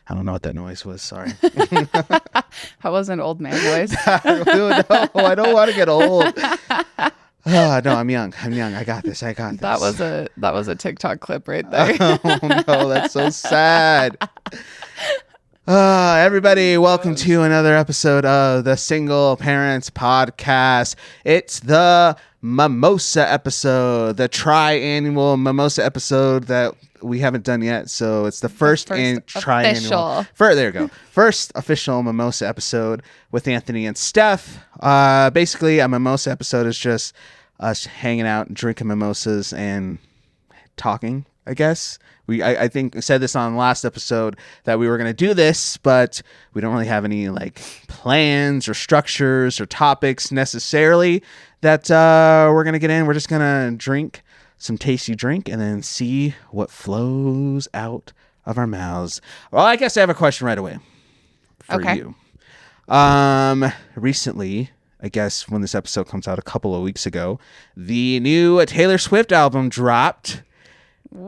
I don't know what that noise was. Sorry. How was an old man voice? No, I don't want to get old. Oh, no, I'm young. I got this. That was a TikTok clip right there. Oh no, that's so sad. Everybody, welcome to another episode of the Single Parents Podcast. It's the Mimosa episode, the tri-annual Mimosa episode that we haven't done yet. So it's the first tri-annual. There you go. First official Mimosa episode with Anthony and Steph. Basically, a Mimosa episode is just us hanging out, drinking mimosas, and talking, I guess. I think I said this on the last episode that we were going to do this, but we don't really have any like plans or structures or topics necessarily that we're going to get in. We're just going to drink some tasty drink and then see what flows out of our mouths. Well, I guess I have a question right away for you. Recently, I guess when this episode comes out a couple of weeks ago, the new Taylor Swift album dropped.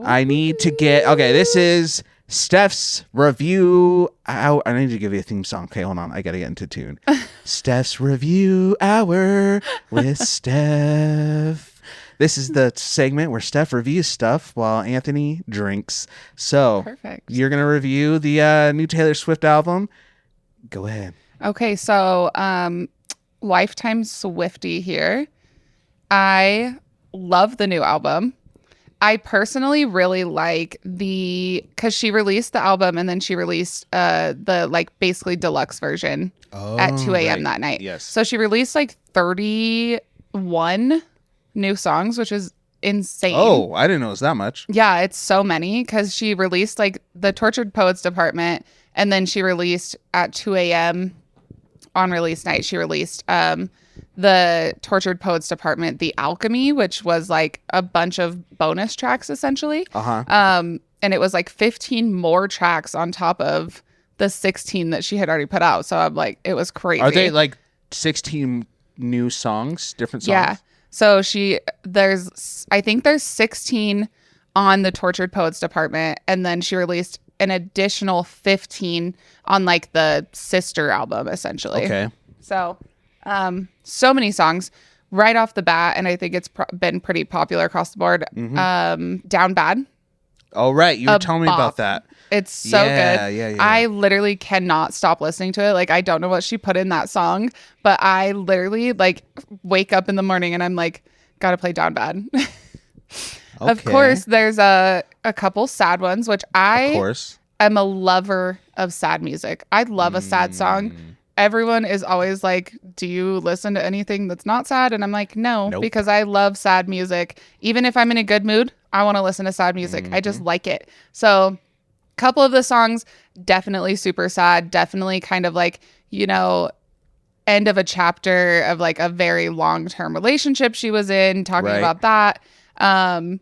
I need to get... Okay, this is Steph's review... I need to give you a theme song. Okay, hold on. I got to get into tune. Steph's Review Hour with Steph. This is the segment where Steph reviews stuff while Anthony drinks. So, perfect. You're going to review the new Taylor Swift album. Go ahead. Okay, so lifetime Swiftie here. I love the new album. I personally really like because she released the album and then she released the like basically deluxe version at 2 a.m. that night. Yes. So she released like 31 new songs, which is insane. Oh, I didn't know it was that much. Yeah, it's so many because she released like the Tourted Poets Department and then she released at 2 a.m. on release night. She released the Tourted Poets Department, The Alchemy, which was like a bunch of bonus tracks essentially. And it was like 15 more tracks on top of the 16 that she had already put out. So I'm like, it was crazy. Are they like 16 new songs, different songs? Yeah. So I think there's 16 on the Tourted Poets Department, and then she released an additional 15 on like the sister album essentially. Okay. So so many songs right off the bat, and I think it's been pretty popular across the board. Mm-hmm. Down Bad. Oh, right. You were telling me about that. It's so good. Yeah. I literally cannot stop listening to it. Like, I don't know what she put in that song, but I literally like wake up in the morning and I'm like, gotta play Down Bad. Okay. Of course, there's a couple sad ones, which I am a lover of sad music. I love a sad song. Everyone is always like, do you listen to anything that's not sad? And I'm like, no, because I love sad music. Even if I'm in a good mood, I want to listen to sad music. I just like it. So a couple of the songs, definitely super sad. Definitely kind of like, end of a chapter of like a very long-term relationship she was in, talking about that. And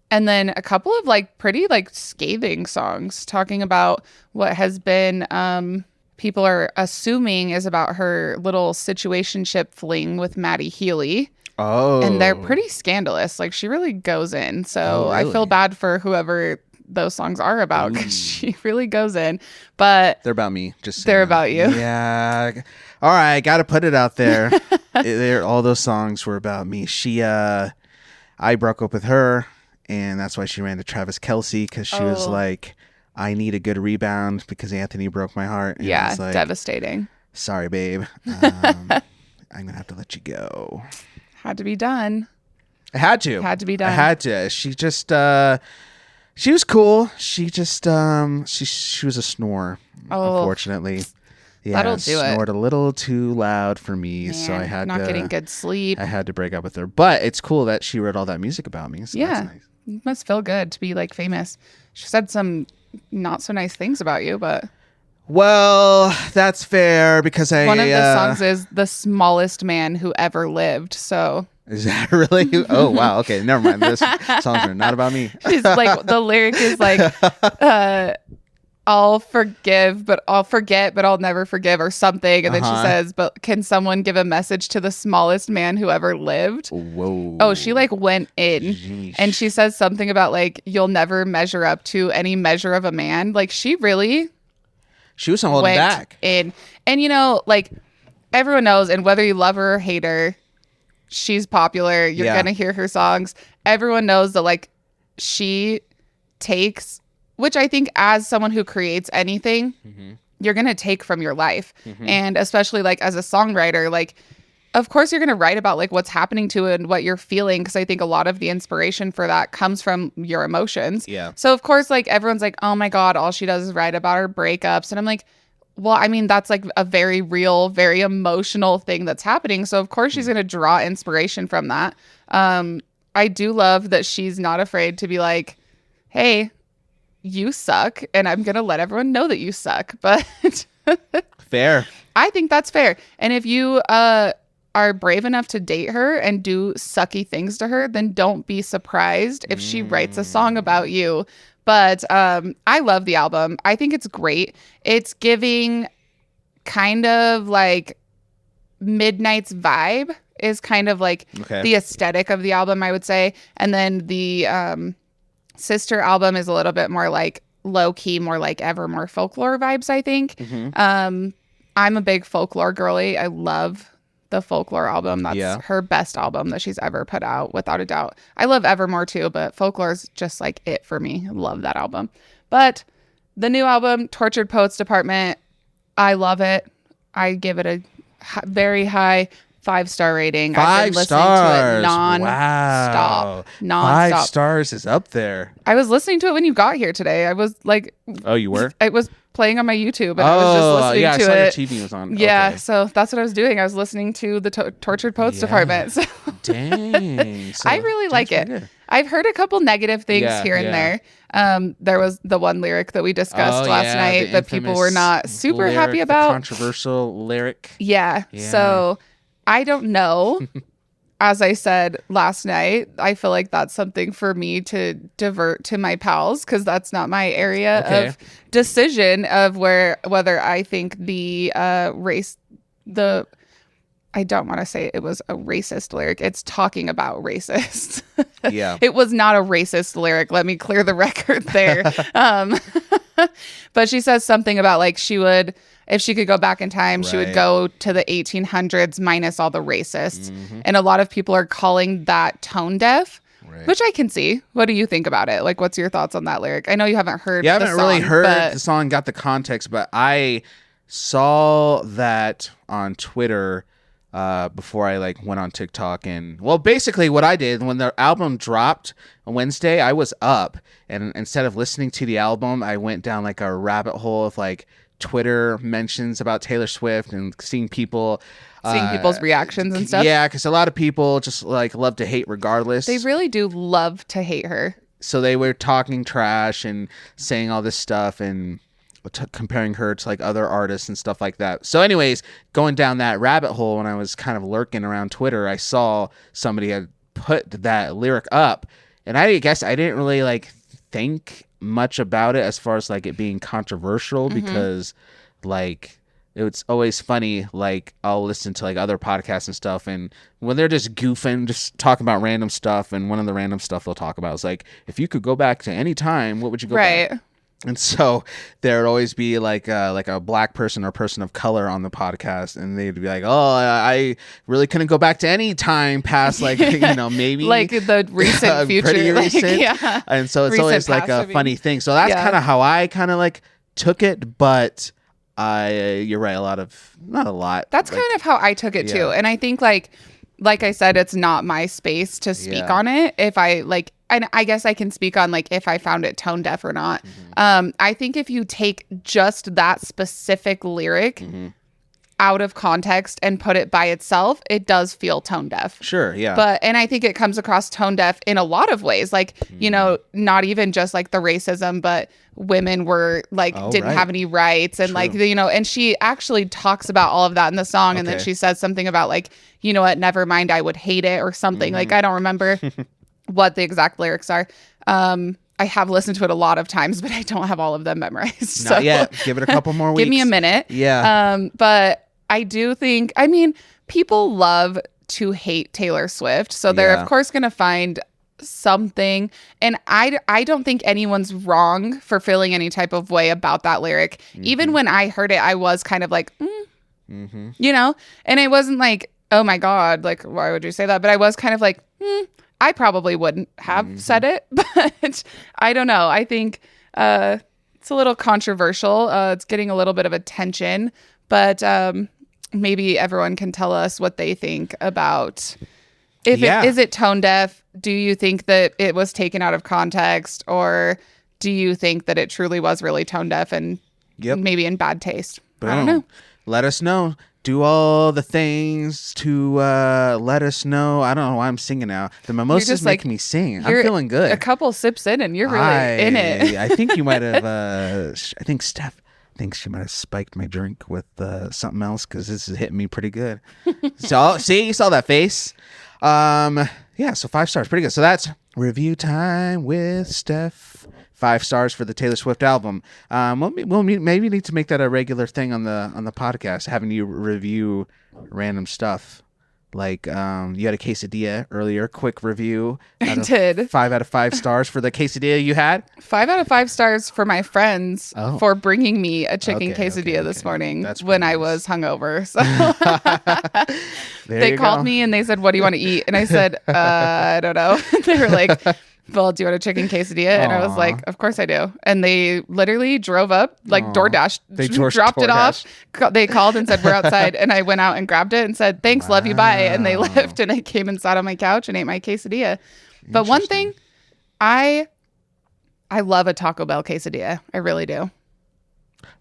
then a couple of like pretty like scathing songs talking about what has been... people are assuming is about her little situationship fling with Maddie Healy. Oh. And they're pretty scandalous. Like, she really goes in. So I feel bad for whoever those songs are about because she really goes in. But they're about me. They're about you. Yeah. All right. Got to put it out there. All those songs were about me. I broke up with her, and that's why she ran to Travis Kelce because she was like, I need a good rebound because Anthony broke my heart. And yeah, like, devastating. Sorry, babe. I'm going to have to let you go. Had to be done. I had to. Had to be done. I had to. She just, she was cool. She just, she was a snore, unfortunately. Yeah, that'll do it. Snored a little too loud for me, so I had not getting good sleep. I had to break up with her. But it's cool that she wrote all that music about me. So that's nice. It must feel good to be like famous. She said some not so nice things about you, but well, that's fair because one of the songs is The Smallest Man Who Ever Lived. So is that really? Oh wow, okay, never mind. Those songs are not about me. She's like, the lyric is like I'll forgive, but I'll forget, but I'll never forgive, or something. And then she says, but can someone give a message to the smallest man who ever lived? Whoa. Oh, she like went in. Jeesh. And she says something about like, you'll never measure up to any measure of a man. Like, she really She was holding back. And you know, like everyone knows, and whether you love her or hate her, she's popular. You're gonna hear her songs. Everyone knows that like she takes, which I think as someone who creates anything, you're gonna take from your life. And especially like as a songwriter, like of course you're going to write about like what's happening to it and what you're feeling, because I think a lot of the inspiration for that comes from your emotions. Yeah. So of course like everyone's like, oh my God, all she does is write about her breakups. And I'm like, well, I mean, that's like a very real, very emotional thing that's happening. So of course she's going to draw inspiration from that. I do love that she's not afraid to be like, hey, you suck, and I'm going to let everyone know that you suck. But fair. I think that's fair. And if you are brave enough to date her and do sucky things to her, then don't be surprised if she writes a song about you. But I love the album. I think it's great. It's giving kind of like Midnight's vibe is kind of like the aesthetic of the album, I would say. And then the sister album is a little bit more like low key, more like Evermore folklore vibes, I think. I'm a big folklore girly. I love the folklore album. That's her best album that she's ever put out, without a doubt. I love Evermore too, but folklore is just like it for me. Love that album. But the new album, Tortured Poets Department, I love it. I give it a very high 5-star rating. 5 I've been listening stars. to it non-stop. Non-stop. 5 stars is up there. I was listening to it when you got here today. I was like, oh, you were? It was playing on my YouTube, and I was just listening to I saw it. your TV was on. Yeah, okay. So that's what I was doing. I was listening to the Tortured Poets Department. So dang. So I really like it. Good. I've heard a couple negative things here and there. There was the one lyric that we discussed last night that people were not super happy about. Controversial lyric. Yeah. So I don't know. As I said last night, I feel like that's something for me to divert to my pals, because that's not my area of decision of whether I think the I don't want to say it was a racist lyric. It's talking about racists. Yeah. It was not a racist lyric. Let me clear the record there. But she says something about like she would, if she could go back in time, she would go to the 1800s minus all the racists. And a lot of people are calling that tone deaf, which I can see. What do you think about it? Like, what's your thoughts on that lyric? I know you haven't heard the song. Yeah, I haven't really heard the song, got the context, but I saw that on Twitter before I like went on TikTok. And well, basically what I did when the album dropped on Wednesday, I was up, and instead of listening to the album, I went down like a rabbit hole of like Twitter mentions about Taylor Swift and seeing people's reactions and stuff. Yeah, because a lot of people just like love to hate regardless. They really do love to hate her. So they were talking trash and saying all this stuff and comparing her to like other artists and stuff like that. So anyways, going down that rabbit hole, when I was kind of lurking around Twitter, I saw somebody had put that lyric up, and I guess I didn't really like think much about it as far as like it being controversial, because like it's always funny, like I'll listen to like other podcasts and stuff, and when they're just goofing, just talking about random stuff, and one of the random stuff they'll talk about is like, if you could go back to any time, what would you go back? And so there would always be like a black person or person of color on the podcast, and they'd be like, "Oh, I really couldn't go back to any time past like maybe like the recent future, pretty like, recent." And so it's recent always like a funny thing. So that's kind of how I kind of like took it, but you're right, not a lot. That's like, kind of how I took it too, and I think like I said, it's not my space to speak on it. If I like. And I guess I can speak on like if I found it tone deaf or not. I think if you take just that specific lyric out of context and put it by itself, it does feel tone deaf. Sure, yeah. And I think it comes across tone deaf in a lot of ways. Like, not even just like the racism, but women were like, didn't have any rights. And like, and she actually talks about all of that in the song. And then she says something about like, you know what, never mind, I would hate it or something. Like, I don't remember what the exact lyrics are. I have listened to it a lot of times, but I don't have all of them memorized. Not yet. Give it a couple more weeks. Give me a minute. Yeah. But I do think, people love to hate Taylor Swift. So they're of course going to find something. And I don't think anyone's wrong for feeling any type of way about that lyric. Even when I heard it, I was kind of like, you know, and it wasn't like, oh my God, like, why would you say that? But I was kind of like, I probably wouldn't have said it, but I don't know. I think it's a little controversial. It's getting a little bit of attention, but maybe everyone can tell us what they think about is it tone deaf? Do you think that it was taken out of context, or do you think that it truly was really tone deaf and maybe in bad taste? Boom. I don't know. Let us know. Do all the things to let us know. I don't know why I'm singing now. The mimosas make me sing. I'm feeling good. A couple sips in and you're really in it. I think you might have, I think Steph thinks she might have spiked my drink with something else because this is hitting me pretty good. So, see, you saw that face. Yeah, so 5 stars. Pretty good. So that's review time with Steph. 5 stars for the Taylor Swift album. We'll maybe need to make that a regular thing on the podcast, having you review random stuff. Like you had a quesadilla earlier. Quick review. I did. 5 out of 5 stars for the quesadilla you had. 5 out of 5 stars for my friends for bringing me a chicken quesadilla this morning when I was hungover. So they called me and they said, "What do you want to eat?" And I said, "I don't know." They were like, "Well, do you want a chicken quesadilla?" And I was like, "Of course I do." And they literally drove up, like DoorDash, dropped it off. They called and said, "We're outside." And I went out and grabbed it and said, "Thanks, love you, bye." And they left, and I came and sat on my couch and ate my quesadilla. But one thing, I love a Taco Bell quesadilla. I really do.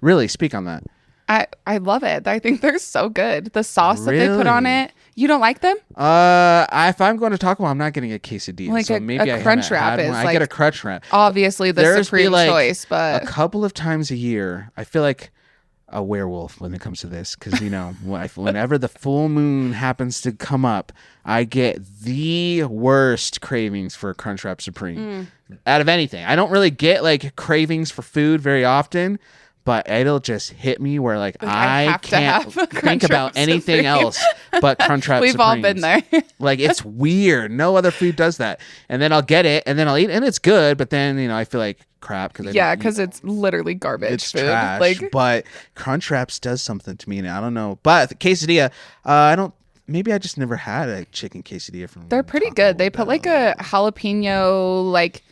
Really? Speak on that. I love it. I think they're so good. The sauce that they put on it. You don't like them? If I'm going to Taco Bell, I'm not getting a quesadilla. Like so maybe a Crunchwrap is I get a Crunchwrap. Obviously the supreme choice, but a couple of times a year, I feel like a werewolf when it comes to this, because you know, whenever the full moon happens to come up, I get the worst cravings for a Crunchwrap Supreme out of anything. I don't really get like cravings for food very often. But it'll just hit me where like I can't think about anything else but Crunchwrap Supremes. We've all been there. Like, it's weird. No other food does that. And then I'll get it and then I'll eat it and it's good. But then, you know, I feel like crap. Because it's literally garbage it's food. Trash. Like, but Crunchwraps does something to me. And I don't know. But the quesadilla, maybe I just never had a chicken quesadilla from they're pretty good. They put like a jalapeno, like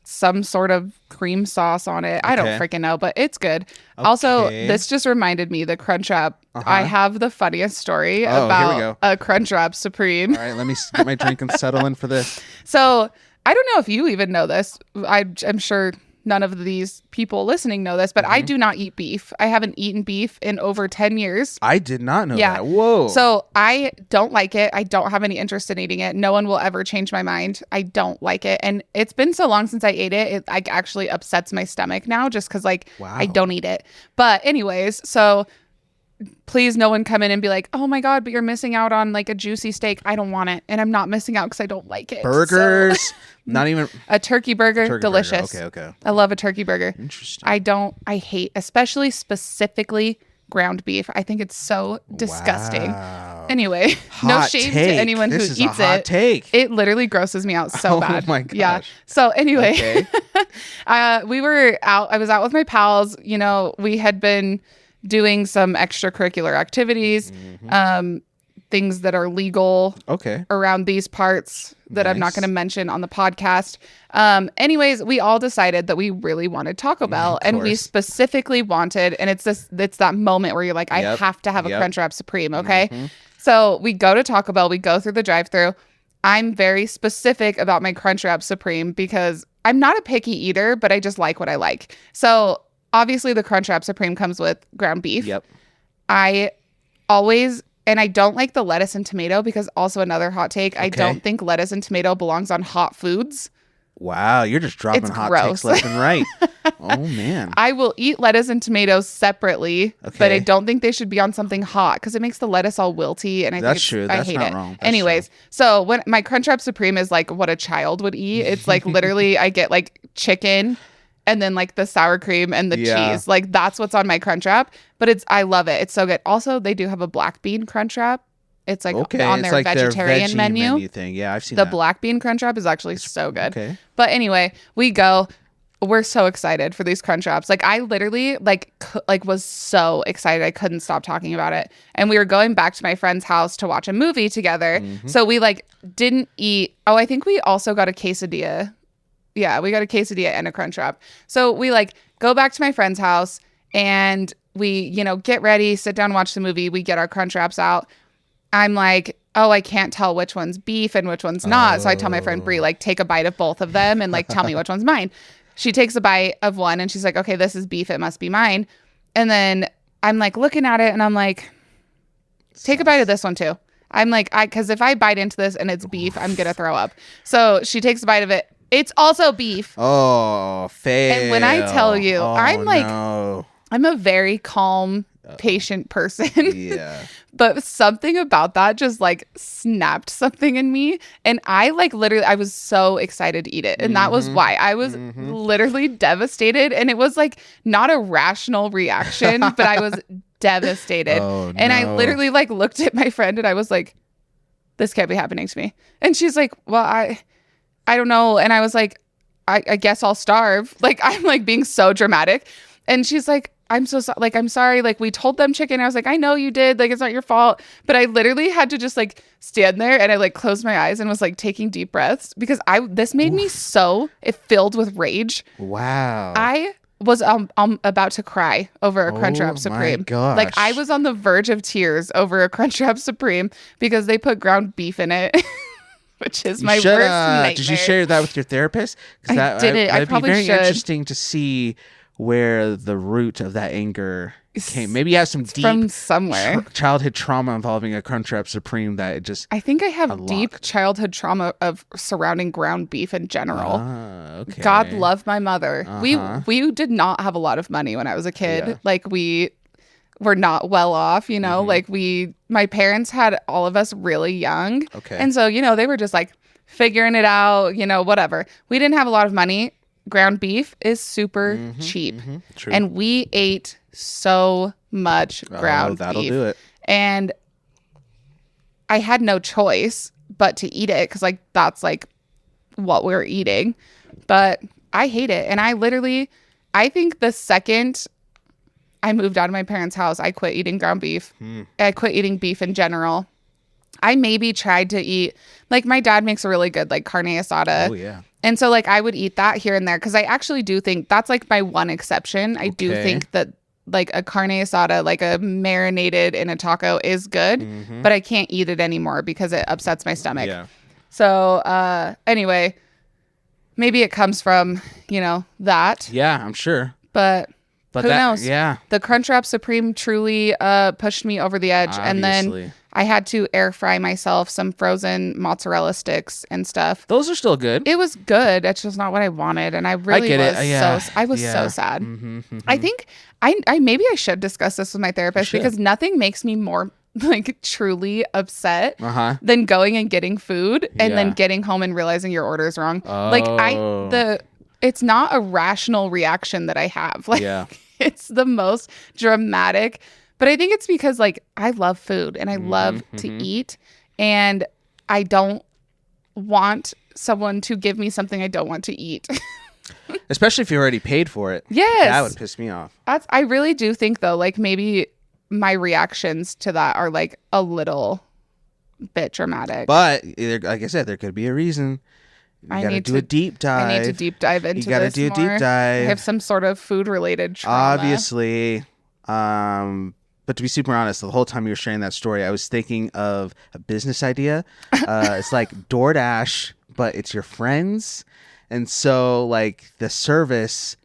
some sort of cream sauce on it. I don't freaking know, but it's good. Okay. Also, this just reminded me, the Crunchwrap. I have the funniest story about a Crunchwrap Supreme. All right, let me get my drink and settle in for this. So I don't know if you even know this. I'm sure none of these people listening know this, but I do not eat beef. I haven't eaten beef in over 10 years. I did not know that. Whoa. So I don't like it. I don't have any interest in eating it. No one will ever change my mind. I don't like it. And it's been so long since I ate it. It like actually upsets my stomach now just because like I don't eat it. But anyways, so please no one come in and be like, "Oh my God, but you're missing out on like a juicy steak." I don't want it. And I'm not missing out because I don't like it. Burgers. So. Not even a turkey burger. Delicious. Okay. I love a turkey burger. Interesting. I hate, especially specifically ground beef. I think it's so disgusting. Anyway, no shame to anyone who eats it. Take. It literally grosses me out so bad. Oh my gosh. Yeah. So anyway, we were out. I was out with my pals. You know, we had been doing some extracurricular activities, things that are legal around these parts that I'm not going to mention on the podcast. Anyways, we all decided that we really wanted Taco Bell, and we specifically wanted, and it's that moment where you're like, I have to have a Crunchwrap Supreme. Okay. So we go to Taco Bell, we go through the drive-thru. I'm very specific about my Crunchwrap Supreme because I'm not a picky eater, but I just like what I like. So obviously the Crunchwrap Supreme comes with ground beef. Yep. I always, and I don't like the lettuce and tomato because also another hot take, I don't think lettuce and tomato belongs on hot foods. Wow, you're just dropping hot takes left and right. Oh, man. I will eat lettuce and tomatoes separately, but I don't think they should be on something hot because it makes the lettuce all wilty. And I hate it. Wrong. Anyways, so when my Crunchwrap Supreme is like what a child would eat, it's like literally I get like chicken and then like the sour cream and the cheese. Like that's what's on my Crunchwrap. But I love it. It's so good. Also, they do have a black bean Crunchwrap. It's like Okay, on it's their like their vegetarian veggie menu thing. Yeah, I've seen The that. black bean Crunchwrap is actually so good. Okay. But anyway, we go. We're so excited for these Crunchwraps. Like I literally like was so excited. I couldn't stop talking about it. And we were going back to my friend's house to watch a movie together. So we like didn't eat. Oh, I think we also got a quesadilla. Yeah, we got a quesadilla and a Crunchwrap. So we like go back to my friend's house and we, you know, get ready, sit down, watch the movie. We get our Crunchwraps out. I'm like, oh, I can't tell which one's beef and which one's not. So I tell my friend Brie, like, take a bite of both of them and like tell me which one's mine. She takes a bite of one and she's like, okay, this is beef. It must be mine. And then I'm like looking at it and I'm like, take a bite of this one too. I'm like, because if I bite into this and it's beef, I'm going to throw up. So she takes a bite of it. It's also beef. Oh, fail. And when I tell you, I'm like, no. I'm a very calm, patient person. Yeah. But something about that just like snapped something in me. And I like literally, I was so excited to eat it. And that was why I was literally devastated. And it was like not a rational reaction, but I was devastated. Oh, and I no. literally like looked at my friend and I was like, this can't be happening to me. And she's like, well, I don't know. And I was like, I guess I'll starve. Like, I'm like being so dramatic. And she's like, I'm so sorry. Like, I'm sorry. Like, we told them chicken. I was like, I know you did. Like, it's not your fault. But I literally had to just like stand there and I like closed my eyes and was like taking deep breaths because this made me it filled with rage. Wow. I was about to cry over a Crunchwrap Supreme. Gosh. Like, I was on the verge of tears over a Crunchwrap Supreme because they put ground beef in it. Which is my worst nightmare. Did you share that with your therapist? I didn't. I probably be very should. interesting to see where the root of that anger came. Maybe you have some deep from somewhere childhood trauma involving a Crunchwrap Supreme that it just. I think I have deep childhood trauma of surrounding ground beef in general. Okay. God love my mother. We did not have a lot of money when I was a kid. Yeah. Like we were not well off, you know, like my parents had all of us really young. Okay. And so, you know, they were just like figuring it out, you know, whatever. We didn't have a lot of money. Ground beef is super cheap. True. And we ate so much ground that'll beef. do it. And I had no choice but to eat it because like that's like what we're eating. But I hate it. And I think the second I moved out of my parents' house, I quit eating ground beef. I quit eating beef in general. I maybe tried to eat, like my dad makes a really good like carne asada. Oh, yeah. And so like I would eat that here and there because I actually do think that's like my one exception. I do think that like a carne asada, like a marinated in a taco is good, but I can't eat it anymore because it upsets my stomach. Yeah. So anyway, maybe it comes from, you know, that. Yeah, I'm sure. But who knows? Yeah. The Crunchwrap Supreme truly pushed me over the edge. Obviously. And then I had to air fry myself some frozen mozzarella sticks and stuff. Those are still good. It was good. It's just not what I wanted. And I really was so sad. I think I maybe I should discuss this with my therapist because nothing makes me more like truly upset than going and getting food and then getting home and realizing your order is wrong. It's not a rational reaction that I have. Like it's the most dramatic. But I think it's because like I love food and I love to eat and I don't want someone to give me something I don't want to eat. Especially if you already paid for it. Yes. That would piss me off. I really do think though, like maybe my reactions to that are like a little bit dramatic. But like I said, there could be a reson. You gotta do a deep dive. I need to deep dive into this. You gotta do a deep dive. I have some sort of food related trauma. Obviously. But to be super honest, the whole time you were sharing that story, I was thinking of a business idea. It's like DoorDash, but it's your friends. And so like the service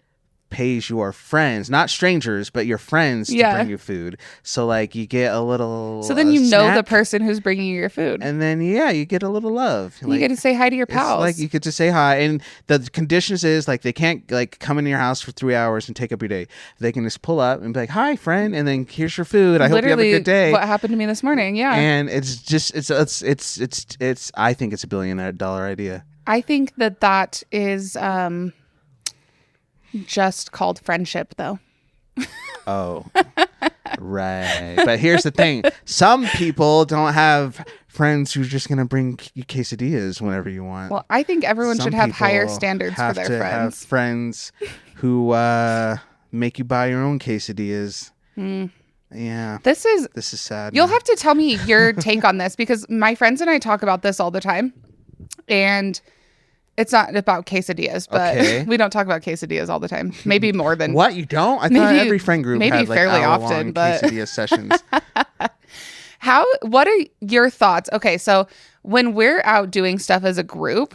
pays your friends, not strangers, but your friends to bring you food. So like you get a little So then you know snack, the person who's bringing you your food. and then you get a little love. You get to say hi to your pals. Like you get to say hi, and the conditions is like they can't like come into your house for 3 hours and take up your day. They can just pull up and be like, "Hi, friend," and then here's your food. I hope you have a good day. What happened to me this morning? Yeah, and it's just it's I think it's $1 billion idea. I think that is just called friendship, though. Oh, Right. But here's the thing. Some people don't have friends who's just going to bring you quesadillas whenever you want. Well, I think everyone Some should have people higher standards for their friends. Have friends who make you buy your own quesadillas. Yeah. This is sad. You'll have to tell me your take on this, because my friends and I talk about this all the time. And it's not about quesadillas, but we don't talk about quesadillas all the time. Maybe more than what, you don't? I thought every friend group had like fairly hour-long often, but quesadilla sessions. What are your thoughts? Okay, so when we're out doing stuff as a group,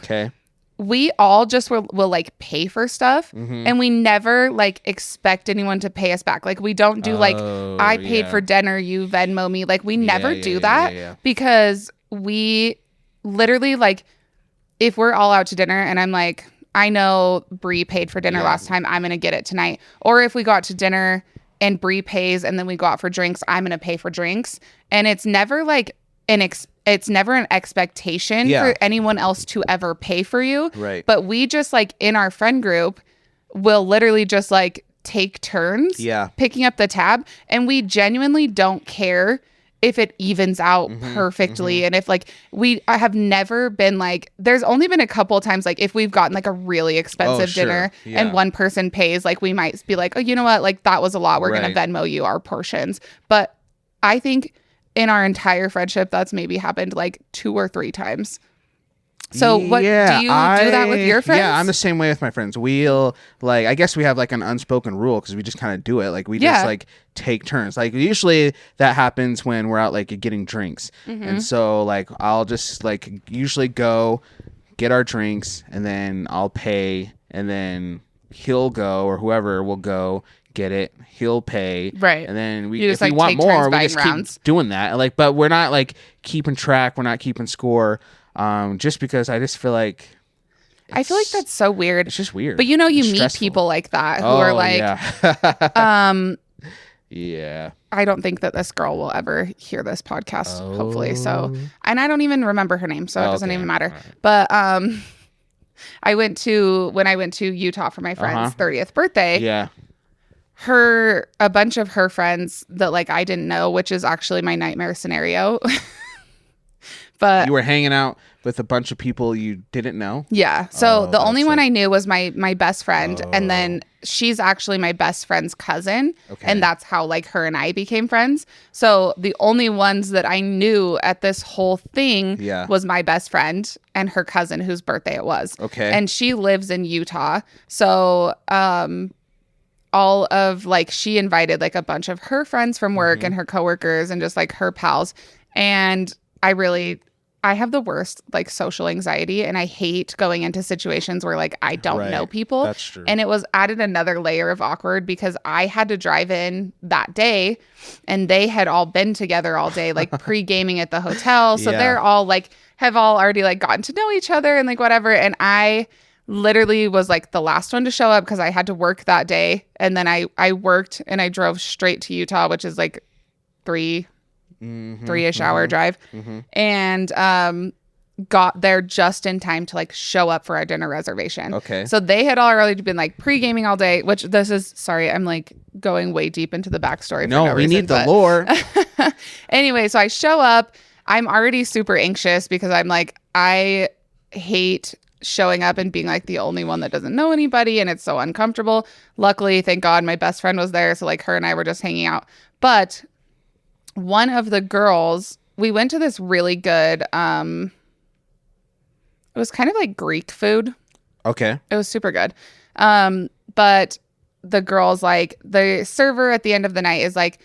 we all just will like pay for stuff, and we never like expect anyone to pay us back. Like we don't do I paid for dinner, you Venmo me. Like we never do that because we literally like, if we're all out to dinner and I'm like, I know Bree paid for dinner last time, I'm going to get it tonight. Or if we go out to dinner and Bree pays and then we go out for drinks, I'm going to pay for drinks. And it's never like it's never an expectation for anyone else to ever pay for you. Right. But we just like in our friend group will literally just like take turns picking up the tab. And we genuinely don't care if it evens out perfectly. And if like I have never been like, there's only been a couple of times like if we've gotten like a really expensive dinner and one person pays, like we might be like, oh, you know what, like that was a lot, we're gonna Venmo you our portions. But I think in our entire friendship that's maybe happened like 2 or 3 times. So what do you do that with your friends? Yeah, I'm the same way with my friends. We'll like, I guess we have like an unspoken rule because we just kind of do it. Like we just like take turns. Like usually that happens when we're out like getting drinks. And so like I'll just like usually go get our drinks and then I'll pay and then he'll go or whoever will go get it, he'll pay, and then we if we want more we just keep doing that. Like, but we're not like keeping track, we're not keeping score. Just because I just feel like I feel like that's so weird. It's just weird. But you know, you meet people like that who are like, I don't think that this girl will ever hear this podcast, hopefully. So, and I don't even remember her name, so it doesn't even matter. Right. But when I went to Utah for my friend's 30th birthday, a bunch of her friends that like I didn't know, which is actually my nightmare scenario. But you were hanging out with a bunch of people you didn't know? Yeah. So the only one I knew was my best friend. And then she's actually my best friend's cousin. And that's how like her and I became friends. So the only ones that I knew at this whole thing was my best friend and her cousin whose birthday it was. And she lives in Utah. So all of like, she invited like a bunch of her friends from work and her coworkers and just like her pals. And I have the worst like social anxiety and I hate going into situations where like I don't know people. That's true. And it was added another layer of awkward because I had to drive in that day and they had all been together all day, like pre-gaming at the hotel. So they're all like, have all already like gotten to know each other and like whatever. And I literally was like the last one to show up because I had to work that day. And then I worked and I drove straight to Utah, which is like 3-ish hour drive, and got there just in time to like show up for our dinner reservation. So they had already been like pre-gaming all day, which sorry, I'm like going way deep into the backstory. No, we need the lore. Anyway, so I show up. I'm already super anxious because I'm like, I hate showing up and being like the only one that doesn't know anybody and it's so uncomfortable. Luckily, thank God, my best friend was there. So like her and I were just hanging out. But one of the girls, we went to this really good, it was kind of like Greek food. It was super good. But the girls, like the server at the end of the night is like,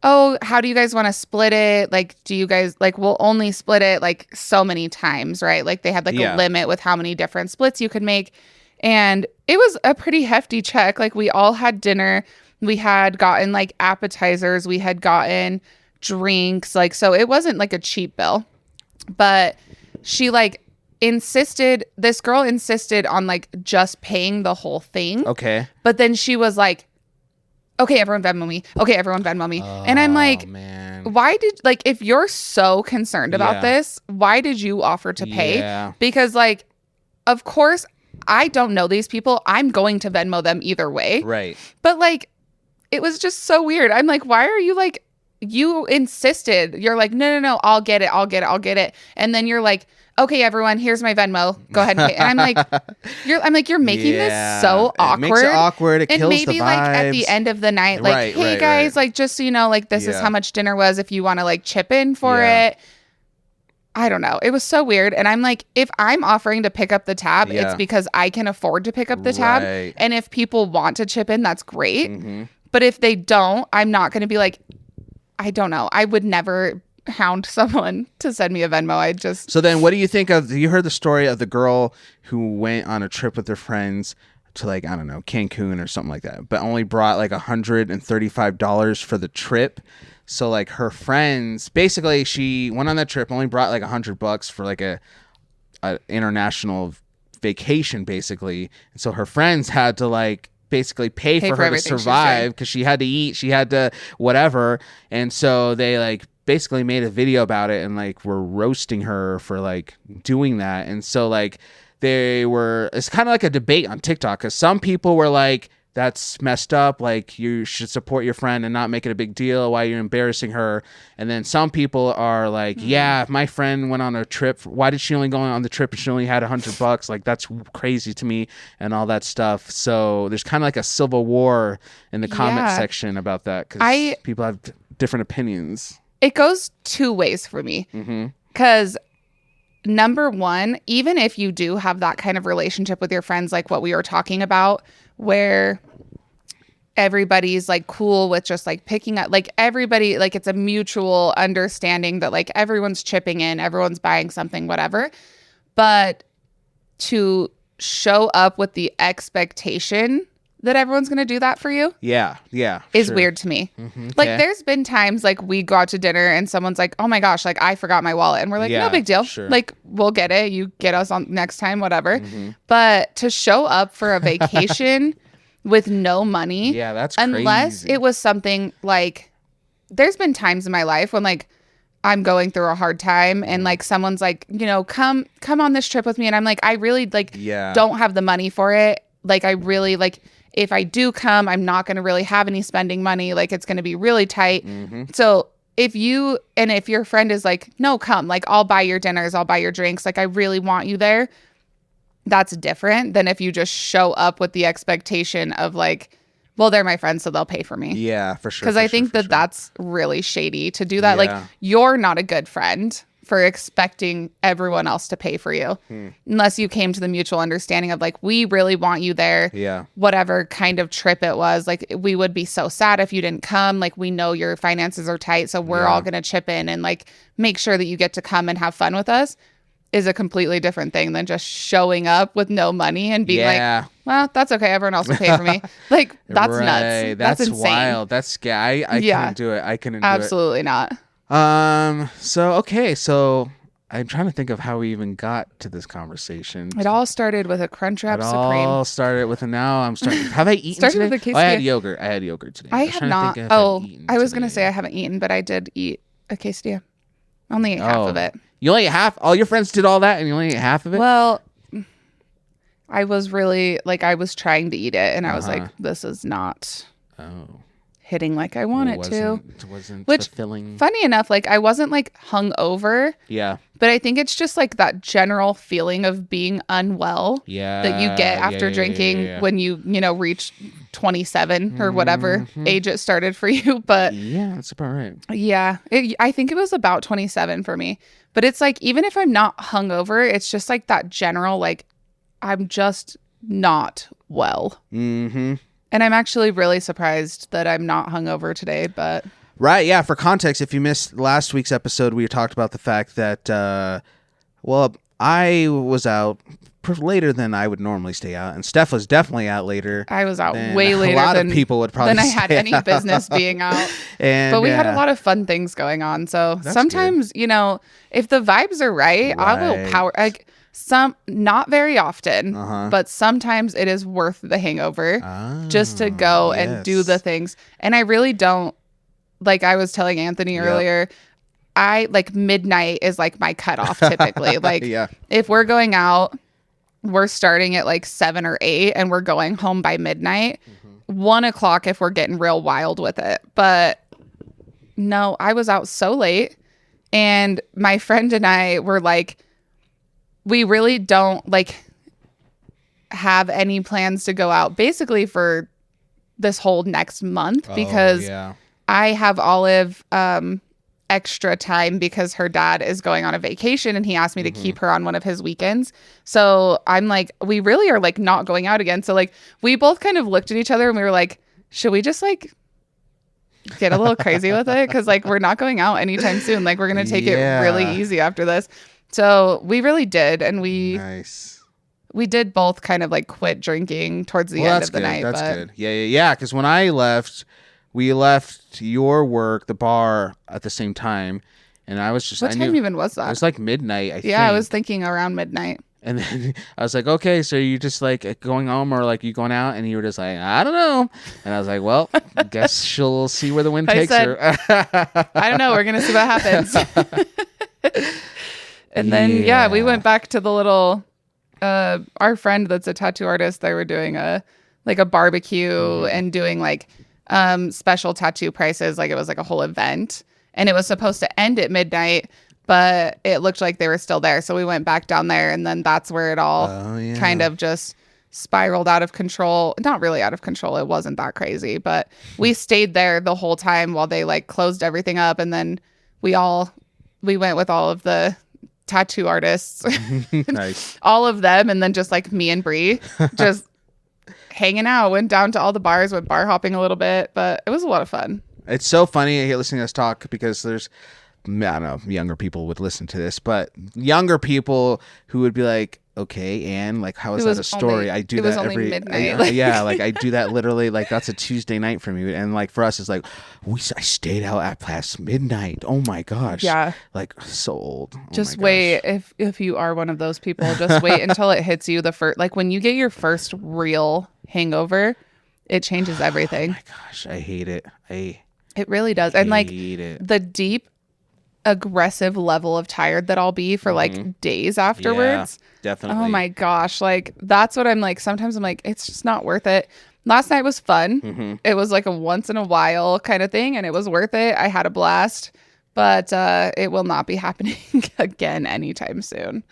oh, how do you guys want to split it? Like, do you guys like, we'll only split it like so many times, right? Like they had like a limit with how many different splits you could make. And it was a pretty hefty check. Like we all had dinner. We had gotten like appetizers. We had gotten drinks, like, so it wasn't like a cheap bill, but she like this girl insisted on like just paying the whole thing. But then she was like, okay, everyone Venmo me. And I'm like, why did, like, if you're so concerned about this, why did you offer to pay? Because like, of course, I don't know these people. I'm going to Venmo them either way. But like, it was just so weird. I'm like, why are you like you insisted. You're like, no, I'll get it. And then you're like, okay, everyone, here's my Venmo. Go ahead and pay. And I'm like, you're making this so awkward. It makes it awkward. It and kills maybe the vibes. like at the end of the night, like, hey guys, like just so you know, like this is how much dinner was. If you want to like chip in for it. I don't know. It was so weird. And I'm like, if I'm offering to pick up the tab, it's because I can afford to pick up the tab. And if people want to chip in, that's great. Mm-hmm. But if they don't, I'm not going to be like, I don't know. I would never hound someone to send me a Venmo. So then what do you think of, you heard the story of the girl who went on a trip with her friends to like, I don't know, Cancun or something like that, but only brought like $135 for the trip. So like her friends, basically she went on that trip, only brought like $100 for like a international vacation basically. And so her friends had to like basically pay for her to survive because she had to eat, she had to whatever. And so they like basically made a video about it and like were roasting her for like doing that. And so like it's kind of like a debate on TikTok because some people were like, that's messed up. Like you should support your friend and not make it a big deal while you're embarrassing her. And then some people are like, yeah, if my friend went on a trip, why did she only go on the trip and she only had $100? Like that's crazy to me and all that stuff. So there's kind of like a civil war in the comment section about that because people have different opinions. It goes two ways for me because number one, even if you do have that kind of relationship with your friends, like what we were talking about, where everybody's like cool with just like picking up, like everybody, like it's a mutual understanding that like everyone's chipping in, everyone's buying something, whatever. But to show up with the expectation that everyone's going to do that for you. Is weird to me. Like there's been times like we go out to dinner and someone's like, oh my gosh, like I forgot my wallet. And we're like, no big deal. Like we'll get it. You get us on next time, whatever. But to show up for a vacation with no money. That's crazy. Unless it was something like, there's been times in my life when like I'm going through a hard time and like someone's like, you know, come on this trip with me. And I'm like, I really like don't have the money for it. Like I really like, if I do come, I'm not going to really have any spending money. Like it's going to be really tight. So if your friend is like, no, come, like I'll buy your dinners, I'll buy your drinks. Like I really want you there. That's different than if you just show up with the expectation of like, well, they're my friends, so they'll pay for me. Yeah, for sure. Because I think that's really shady to do that. Like you're not a good friend for expecting everyone else to pay for you unless you came to the mutual understanding of like, we really want you there. Whatever kind of trip it was, like we would be so sad if you didn't come. Like we know your finances are tight, so we're all going to chip in and like make sure that you get to come and have fun with us, is a completely different thing than just showing up with no money and being like, well, that's okay, everyone else will pay for me. Like that's nuts. That's insane. Wild. That's scary. I couldn't do it. I couldn't do it. Absolutely not. So I'm trying to think of how we even got to this conversation. It all started with a Crunchwrap Supreme. It all started with now I'm starting. Have I eaten today? With a I had yogurt. I had yogurt today. I have not. I was going to say I haven't eaten, but I did eat a quesadilla. Only ate half of it. You only ate half? All your friends did all that and you only ate half of it? Well, I was really like, I was trying to eat it and I was like, this is not hitting like I want it to. It wasn't Which, fulfilling. Funny enough, like I wasn't like hungover. Yeah. But I think it's just like that general feeling of being unwell that you get after drinking when you reach 27 or whatever age it started for you. But yeah, that's about right. Yeah. I think it was about 27 for me. But it's like, even if I'm not hungover, it's just like that general, like, I'm just not well. And I'm actually really surprised that I'm not hungover today, but... Right, yeah. For context, if you missed last week's episode, we talked about the fact that, I was out later than I would normally stay out, and Steph was definitely out later. I was out way later a lot of people would probably than I had any business being out. But we had a lot of fun things going on. So that's sometimes, good. If the vibes are right, I will power... Like, not very often, but sometimes it is worth the hangover just to go and do the things. And I really don't, like I was telling Anthony earlier, I like midnight is like my cutoff typically. Like if we're going out, we're starting at like 7 or 8 and we're going home by midnight, 1 o'clock if we're getting real wild with it. But no, I was out so late. And my friend and I were like, we really don't like have any plans to go out basically for this whole next month because I have Olive extra time because her dad is going on a vacation and he asked me to keep her on one of his weekends. So I'm like, we really are like not going out again. So like we both kind of looked at each other and we were like, should we just like get a little crazy with it? Because like we're not going out anytime soon. Like we're going to take it really easy after this. So we really did. And we did both kind of like quit drinking towards the end of the night. That's good. Yeah. Because when I left, we left your work, the bar, at the same time, and I was just. What time even was that? It was like midnight. I think. I was thinking around midnight. And then I was like, okay, so you just like going home or like you going out? And you were just like, I don't know. And I was like, well, I guess she'll see where the wind takes her. I don't know. We're gonna see what happens. And then we went back to the little. Our friend that's a tattoo artist. They were doing a barbecue and doing like. Special tattoo prices, like it was like a whole event, and it was supposed to end at midnight, but it looked like they were still there, so we went back down there, and then that's where it all kind of just spiraled out of control. Not really out of control, it wasn't that crazy, but we stayed there the whole time while they like closed everything up, and then we went with all of the tattoo artists. Nice. All of them, and then just like me and Bree just hanging out, went down to all the bars, went bar hopping a little bit, but it was a lot of fun. It's so funny listening to us talk because there's, I don't know, younger people would listen to this, but younger people who would be like, okay, and like, how is that a story? I do that every midnight. Yeah, like I do that literally, like that's a Tuesday night for me, and like for us, it's like I stayed out at past midnight. Oh my gosh, yeah, like so old. Just wait, if you are one of those people, just wait until it hits you the first. Like when you get your first real hangover, it changes everything. Oh my gosh, I hate it. It really does, and like the deep aggressive level of tired that I'll be for like days afterwards. Yeah, definitely. Oh my gosh. Like that's what I'm like. Sometimes I'm like, it's just not worth it. Last night was fun. It was like a once in a while kind of thing and it was worth it. I had a blast, but it will not be happening again anytime soon.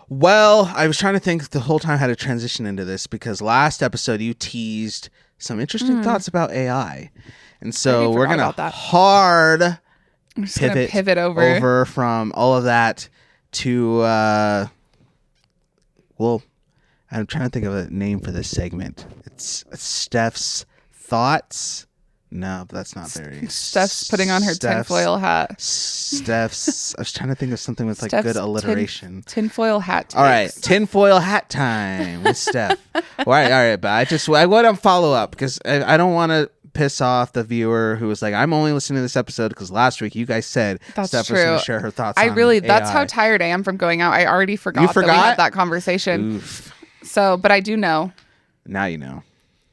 Well, I was trying to think the whole time how to transition into this because last episode you teased some interesting thoughts about AI. And so we're going to I'm just going to pivot over from all of that to, well, I'm trying to think of a name for this segment. It's Steph's Thoughts. No, that's not very. Steph's putting on her tinfoil hat. I was trying to think of something with like good alliteration. Tinfoil hat. All right, tinfoil hat time with Steph. all right. But I want to follow up because I don't want to piss off the viewer who was like, I'm only listening to this episode because last week you guys said that's Steph true. was going to share her thoughts. That's how tired I am from going out. I already forgot that we had that conversation. Oof. So, but I do know. Now you know.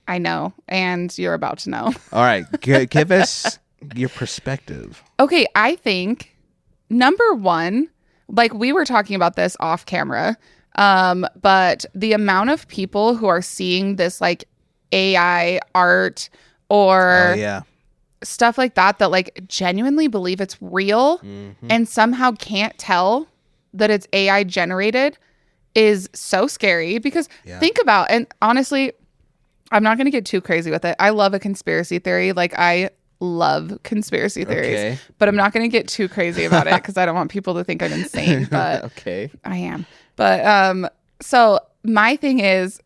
I know, and you're about to know. All right, give us your perspective. Okay, I think number one, like we were talking about this off camera, but the amount of people who are seeing this like AI art or stuff like that like genuinely believe it's real and somehow can't tell that it's AI generated is so scary because think about, and honestly, I'm not going to get too crazy with it. I love a conspiracy theory. Like I love conspiracy theories, but I'm not going to get too crazy about it because I don't want people to think I'm insane, but I am. But so my thing is,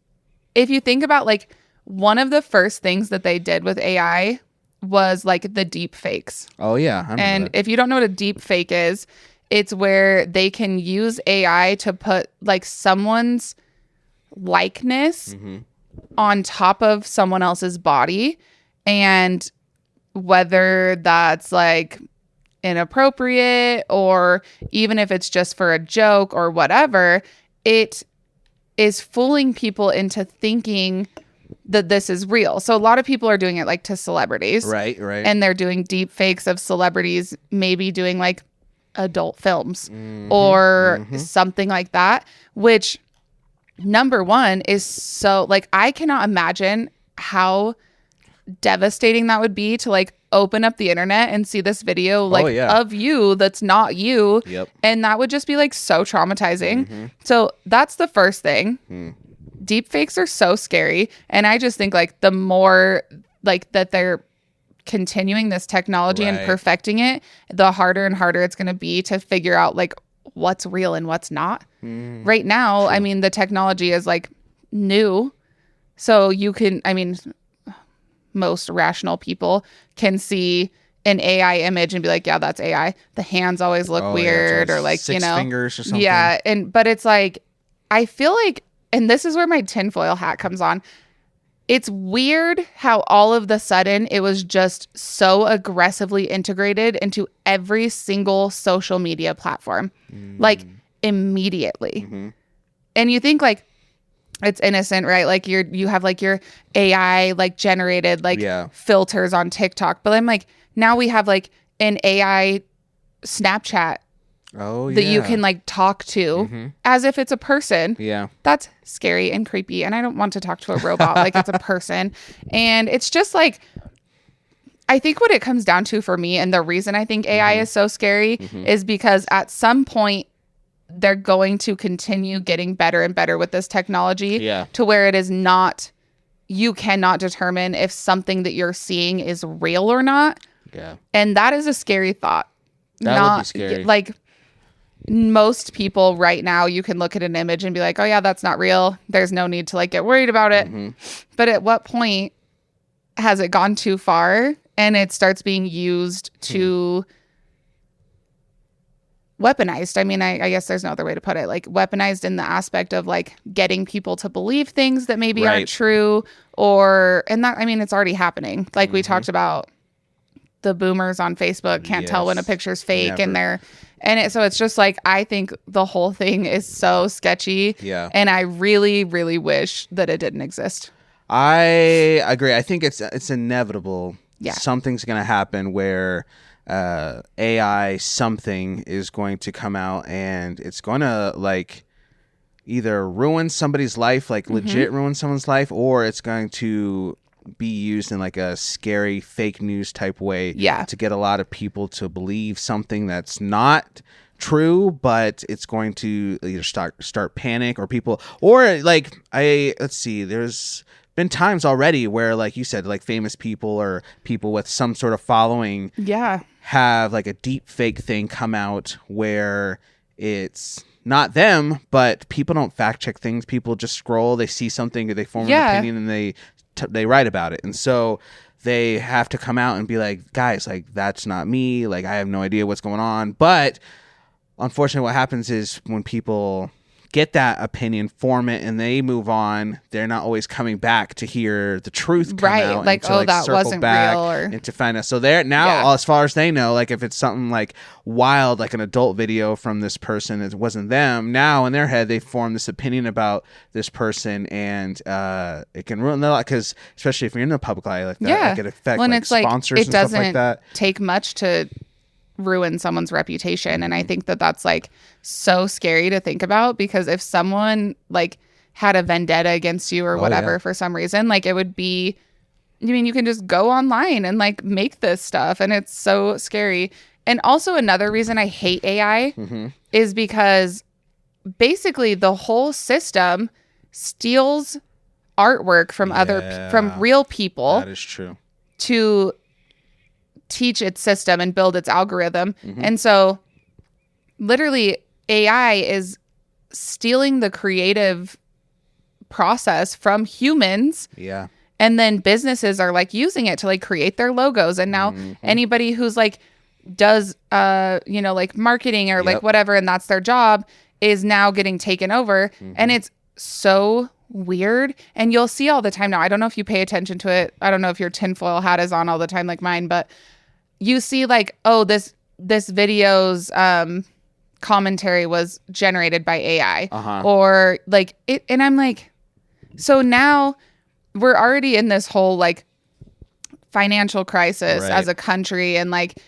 if you think about like one of the first things that they did with AI was like the deep fakes. Oh yeah. And if you don't know what a deep fake is, it's where they can use AI to put like someone's likeness on top of someone else's body, and whether that's like inappropriate or even if it's just for a joke or whatever, it is fooling people into thinking that this is real. So a lot of people are doing it like to celebrities. Right. And they're doing deep fakes of celebrities maybe doing like adult films or something like that, which number one is so like I cannot imagine how devastating that would be to like open up the internet and see this video like of you that's not you. Yep. And that would just be like so traumatizing. So that's the first thing. Deep fakes are so scary. And I just think like the more like that they're continuing this technology and perfecting it, the harder and harder it's going to be to figure out like what's real and what's not. Right now, I mean, the technology is like new. So you can, I mean, most rational people can see an AI image and be like, yeah, that's AI. The hands always look weird or like, six fingers or something. Yeah. But it's like, I feel like, and this is where my tinfoil hat comes on. It's weird how all of the sudden it was just so aggressively integrated into every single social media platform, like immediately. And you think like it's innocent, right? Like you have like your AI like generated like filters on TikTok, but I'm like, now we have like an AI Snapchat that you can like talk to as if it's a person. Yeah. That's scary and creepy. And I don't want to talk to a robot like it's a person. And it's just like, I think what it comes down to for me, and the reason I think AI is so scary is because at some point they're going to continue getting better and better with this technology to where it is not, you cannot determine if something that you're seeing is real or not. Yeah. And that is a scary thought. That would be scary. Like, most people right now, you can look at an image and be like, oh yeah, that's not real. There's no need to like get worried about it. But at what point has it gone too far and it starts being used to weaponized? I mean, I guess there's no other way to put it. Like weaponized in the aspect of like getting people to believe things that maybe aren't true, and that, I mean, it's already happening. Like we talked about, the boomers on Facebook can't tell when a picture's fake. Never. So it's just like, I think the whole thing is so sketchy. Yeah. And I really, really wish that it didn't exist. I agree. I think it's inevitable. Yeah. Something's going to happen where AI something is going to come out and it's going to like either ruin somebody's life, like legit ruin someone's life, or it's going to be used in like a scary fake news type way to get a lot of people to believe something that's not true, but it's going to either start panic or people, or like let's see, there's been times already where, like you said, like famous people or people with some sort of following have like a deep fake thing come out where it's not them, but people don't fact check things. People just scroll, they see something, or they form an opinion, and they write about it. And so they have to come out and be like, guys, like that's not me. Like I have no idea what's going on. But unfortunately, what happens is when people get that opinion, form it, and they move on, they're not always coming back to hear the truth come out. Like, to, that wasn't real. And to find out. So they're now, as far as they know, like if it's something like wild, like an adult video from this person, it wasn't them. Now in their head, they form this opinion about this person, and it can ruin their life, because especially if you're in the public eye like that, it can affect like sponsors and stuff like that. It doesn't take much to ruin someone's reputation. And I think that that's like so scary to think about, because if someone like had a vendetta against you or whatever for some reason, like it would be, I mean, you can just go online and like make this stuff, and it's so scary. And also another reason I hate AI is because basically the whole system steals artwork from from real people. That is true. To teach its system and build its algorithm. And so literally AI is stealing the creative process from humans. Yeah. And then businesses are like using it to like create their logos. And now anybody who's like does like marketing or like whatever, and that's their job, is now getting taken over. And it's so weird. And you'll see all the time now. I don't know if you pay attention to it. I don't know if your tinfoil hat is on all the time like mine, but you see like, oh, this video's commentary was generated by AI or like it. And I'm like, so now we're already in this whole like financial crisis as a country. And like,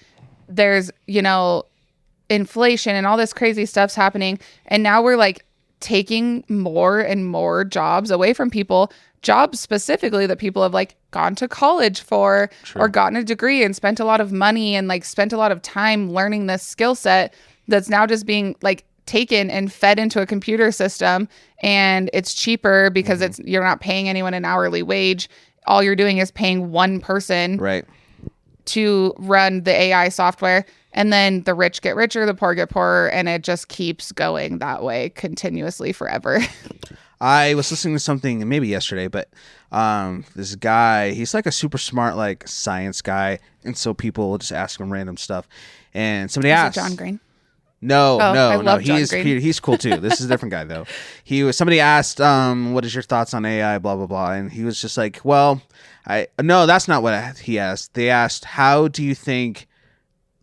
there's, inflation and all this crazy stuff's happening. And now we're like taking more and more jobs away from people, jobs specifically that people have like gone to college for or gotten a degree and spent a lot of money and like spent a lot of time learning this skill set that's now just being like taken and fed into a computer system, and it's cheaper because you're not paying anyone an hourly wage. All you're doing is paying one person to run the AI software, and then the rich get richer, the poor get poorer, and it just keeps going that way continuously forever. I was listening to something maybe yesterday, but this guy, he's like a super smart like science guy, and so people will just ask him random stuff, and somebody asked, John Green? No. He's cool too. This is a different guy though. Somebody asked, what is your thoughts on AI, blah blah blah, and he was just like, well, no, that's not what he asked. They asked, how do you think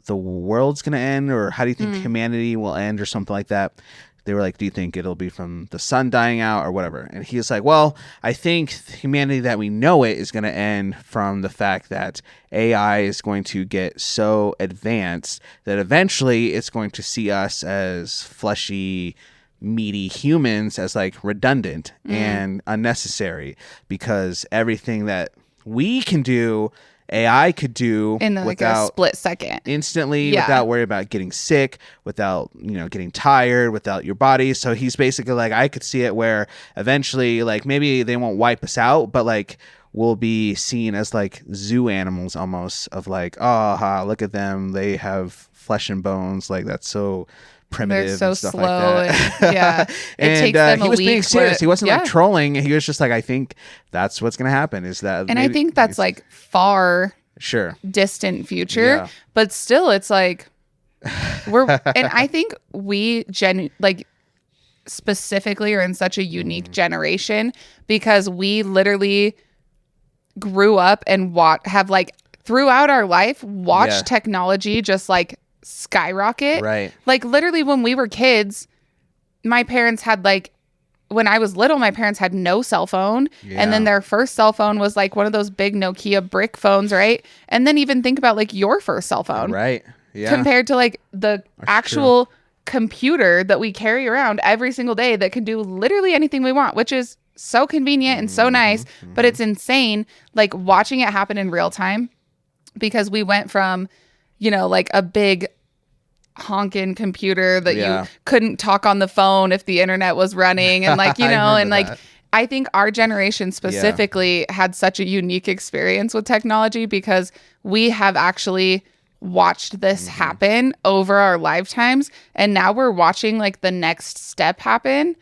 the world's gonna end, or how do you think humanity will end, or something like that. They were like, do you think it'll be from the sun dying out or whatever? And he was like, well, I think humanity that we know it is going to end from the fact that AI is going to get so advanced that eventually it's going to see us as fleshy, meaty humans as like redundant and unnecessary, because everything that we can do, AI could do in like a split second, instantly, without worrying about getting sick, without getting tired, without your body. So he's basically like, I could see it where eventually, like, maybe they won't wipe us out, but like we'll be seen as like zoo animals almost, of like, look at them, they have flesh and bones, like that's so primitive. They're so and stuff slow, like that. It takes them he was being serious. He wasn't like trolling. He was just like, I think that's what's gonna happen. Is that? And I think that's like far distant future, Yeah. but still, it's like and I think we specifically are in such a unique generation because we literally grew up and have like throughout our life watched technology just like skyrocket. Right. Like literally when we were kids, my parents had like, when I was little, my parents had no cell phone. Yeah. And then their first cell phone was like one of those big Nokia brick phones, right? And then even think about like your first cell phone. Right. Yeah. Compared to like the actual computer that we carry around every single day that can do literally anything we want, which is so convenient and so nice, but it's insane like watching it happen in real time, because we went from, like a big honking computer that you couldn't talk on the phone if the internet was running, and like and like that. I think our generation specifically had such a unique experience with technology because we have actually watched this happen over our lifetimes, and now we're watching like the next step happen.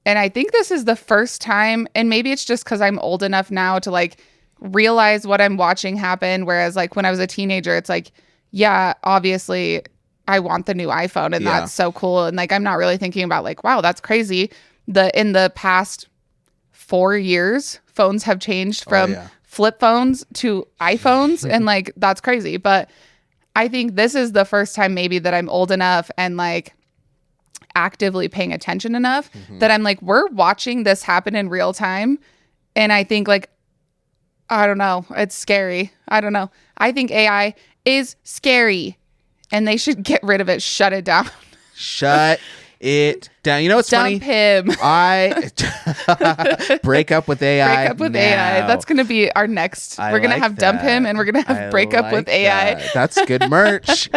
And I think this is the first time, and maybe it's just because I'm old enough now to like realize what I'm watching happen, whereas like when I was a teenager, it's like, yeah, obviously I want the new iPhone and that's so cool. And like, I'm not really thinking about like, wow, that's crazy. In the past 4 years, phones have changed from flip phones to iPhones. And like, that's crazy. But I think this is the first time maybe that I'm old enough and like actively paying attention enough that I'm like, we're watching this happen in real time. And I think like, I don't know, it's scary. I don't know. I think AI is scary and they should get rid of it. Shut it down. Shut it down. You know what's funny? Dump him. Break up with AI. Break up with AI. That's going to be our next. We're going to have dump him and we're going to have break up with AI. That's good merch.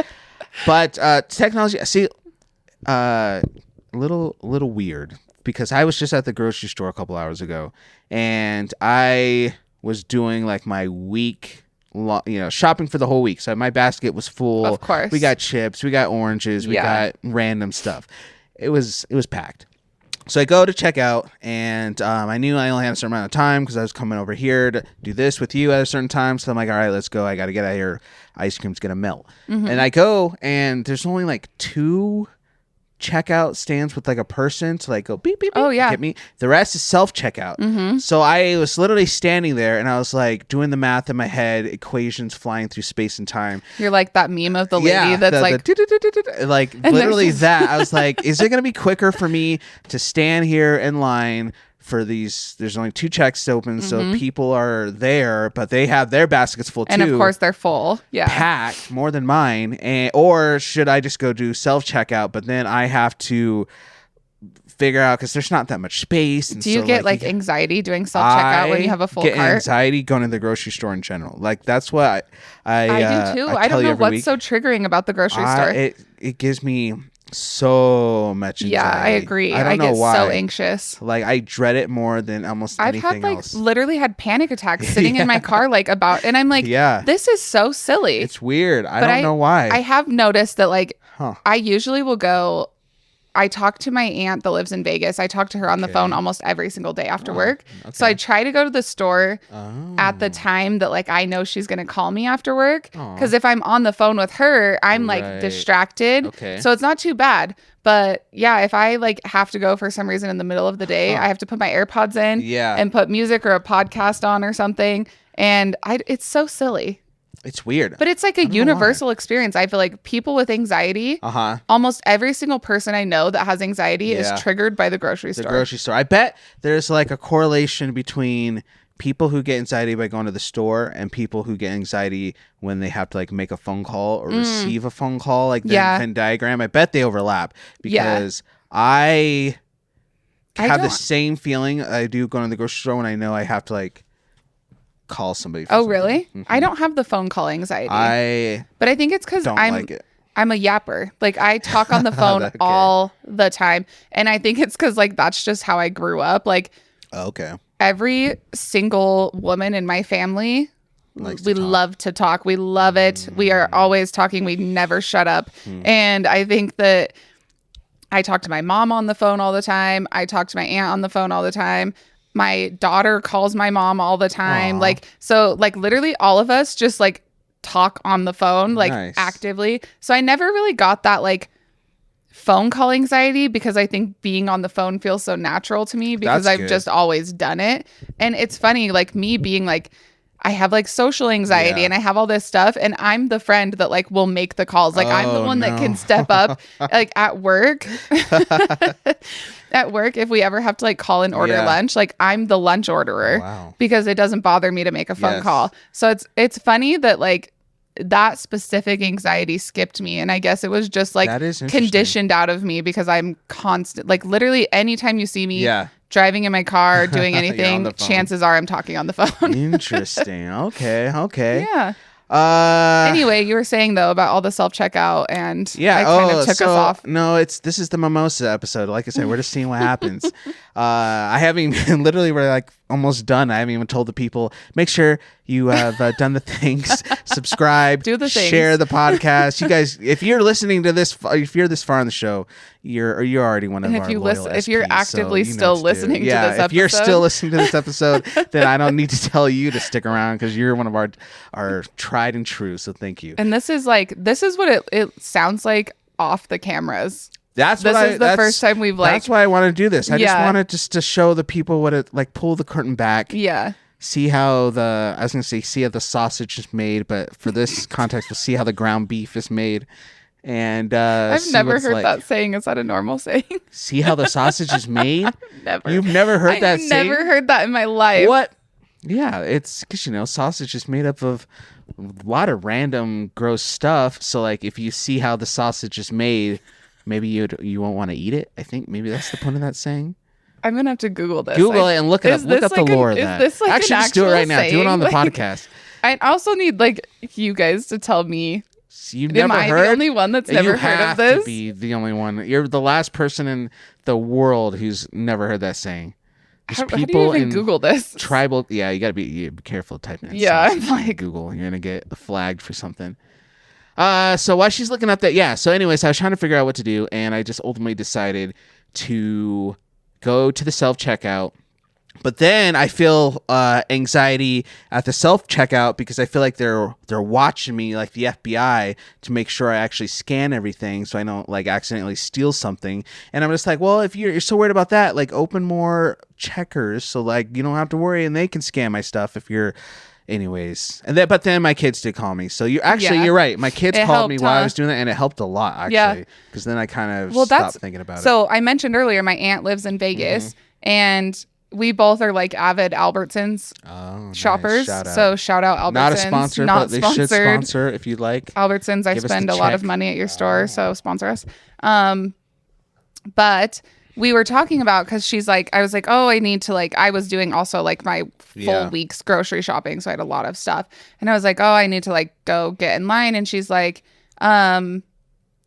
But technology, see, little weird, because I was just at the grocery store a couple hours ago and I was doing like my week, shopping for the whole week. So my basket was full. Of course. We got chips, we got oranges, we got random stuff. It was packed. So I go to check out, and I knew I only had a certain amount of time because I was coming over here to do this with you at a certain time. So I'm like, all right, let's go. I got to get out of here. Ice cream's going to melt. And I go, and there's only like 2 checkout stands with like a person to like go beep beep, beep get me. The rest is self checkout. So I was literally standing there and I was like doing the math in my head, equations flying through space and time. You're like that meme of the lady that's like literally that. I was like, is it gonna be quicker for me to stand here in line for these? There's only 2 checks open, so people are there, but they have their baskets full too, and of course they're full, packed more than mine. Or should I just go do self checkout? But then I have to figure out because there's not that much space. And do you get like anxiety doing self-checkout when you have a full cart? I get anxiety going to the grocery store in general. Like that's what I do too. I don't know what's so triggering about the grocery store. It gives me so much anxiety. Yeah, I agree. I get why. So anxious. Like I dread it more than almost anything else. I've literally had panic attacks sitting in my car like about, and I'm like, this is so silly. It's weird. I don't know why. I have noticed that like I usually will go. I talk to my aunt that lives in Vegas. I talk to her on the phone almost every single day after work. Okay. So I try to go to the store at the time that like I know she's going to call me after work. Because if I'm on the phone with her, I'm like distracted. Okay. So it's not too bad. But yeah, if I like have to go for some reason in the middle of the day, I have to put my AirPods in and put music or a podcast on or something. And it's so silly. It's weird. But it's like a universal experience. I feel like people with anxiety, almost every single person I know that has anxiety is triggered by the grocery store. The grocery store. I bet there's like a correlation between people who get anxiety by going to the store and people who get anxiety when they have to like make a phone call or receive a phone call, like the Venn diagram. I bet they overlap because I have the same feeling I do going to the grocery store when I know I have to like call somebody. Oh, really? Mm-hmm. I don't have the phone call anxiety. But I think it's because I'm a yapper. Like I talk on the phone all the time. And I think it's because like that's just how I grew up. Like every single woman in my family, we love to talk. We love it. We are always talking. We never shut up. And I think that I talk to my mom on the phone all the time. I talk to my aunt on the phone all the time. My daughter calls my mom all the time. Like, so like literally all of us just like talk on the phone, like actively. So I never really got that like phone call anxiety because I think being on the phone feels so natural to me because I've just always done it. And it's funny, like me being like, I have like social anxiety and I have all this stuff and I'm the friend that like will make the calls. Like I'm the one that can step up like at work. At work, if we ever have to like call and order lunch, like I'm the lunch orderer because it doesn't bother me to make a phone call. So it's funny that like that specific anxiety skipped me. And I guess it was just like conditioned out of me because I'm constant, like literally anytime you see me driving in my car, doing anything, chances are I'm talking on the phone. Interesting. Okay. Yeah. Anyway, you were saying though about all the self-checkout and I kind of took us off. No, this is the Mimosa episode. Like I said, we're just seeing what happens. I haven't even literally we're like almost done. I haven't even told the people, make sure you have done the things, subscribe, do the things, share the podcast. You guys, if you're listening to this, if you're this far in the show, you're already one of our loyal SPs, if you're actively still listening to this episode. If you're still listening to this episode, then I don't need to tell you to stick around because you're one of our tried and true. So thank you. And this is what it sounds like off the cameras. That's the first time we've like. That's why I want to do this. I just wanted to show the people what it like. Pull the curtain back. Yeah. See how see how the sausage is made, but for this context, we'll see how the ground beef is made. And I've never heard that saying. Is that a normal saying? See how the sausage is made? Never. You've never heard that saying? I've never heard that in my life. What? Yeah, it's because sausage is made up of a lot of random gross stuff. So like, if you see how the sausage is made, maybe you won't want to eat it. I think maybe that's the point of that saying. I'm gonna have to Google this. Google it and look it up. Look up the lore of that. Is this like actually, just do it right now. Do it on the podcast. I also need like you guys to tell me. You've never heard? Am I the only one that's never heard of this? You have to be the only one. You're the last person in the world who's never heard that saying. How do you even Google this? Tribal. Yeah, you gotta be careful typing it. Yeah, I'm like Google. You're gonna get flagged for something. So while she's looking up that, so anyways, I was trying to figure out what to do, and I just ultimately decided to go to the self-checkout. But then I feel anxiety at the self-checkout because I feel like they're watching me like the FBI to make sure I actually scan everything so I don't like accidentally steal something. And I'm just like, well, if you're so worried about that, like open more checkers so like you don't have to worry and they can scan my stuff if you're... Anyways, but then my kids did call me. So you're right. My kids called me while I was doing that, and it helped a lot actually. Because then I kind of stopped thinking about it. So I mentioned earlier, my aunt lives in Vegas, and we both are like avid Albertsons shoppers. So shout out Albertsons. Not a sponsor, but they should sponsor if you'd like. Albertsons, I spend a lot of money at your store, so sponsor us. But we were talking about, because she's like, I was like, oh, I need to like, I was doing also like my full week's grocery shopping. So I had a lot of stuff. And I was like, oh, I need to like go get in line. And she's like, oh,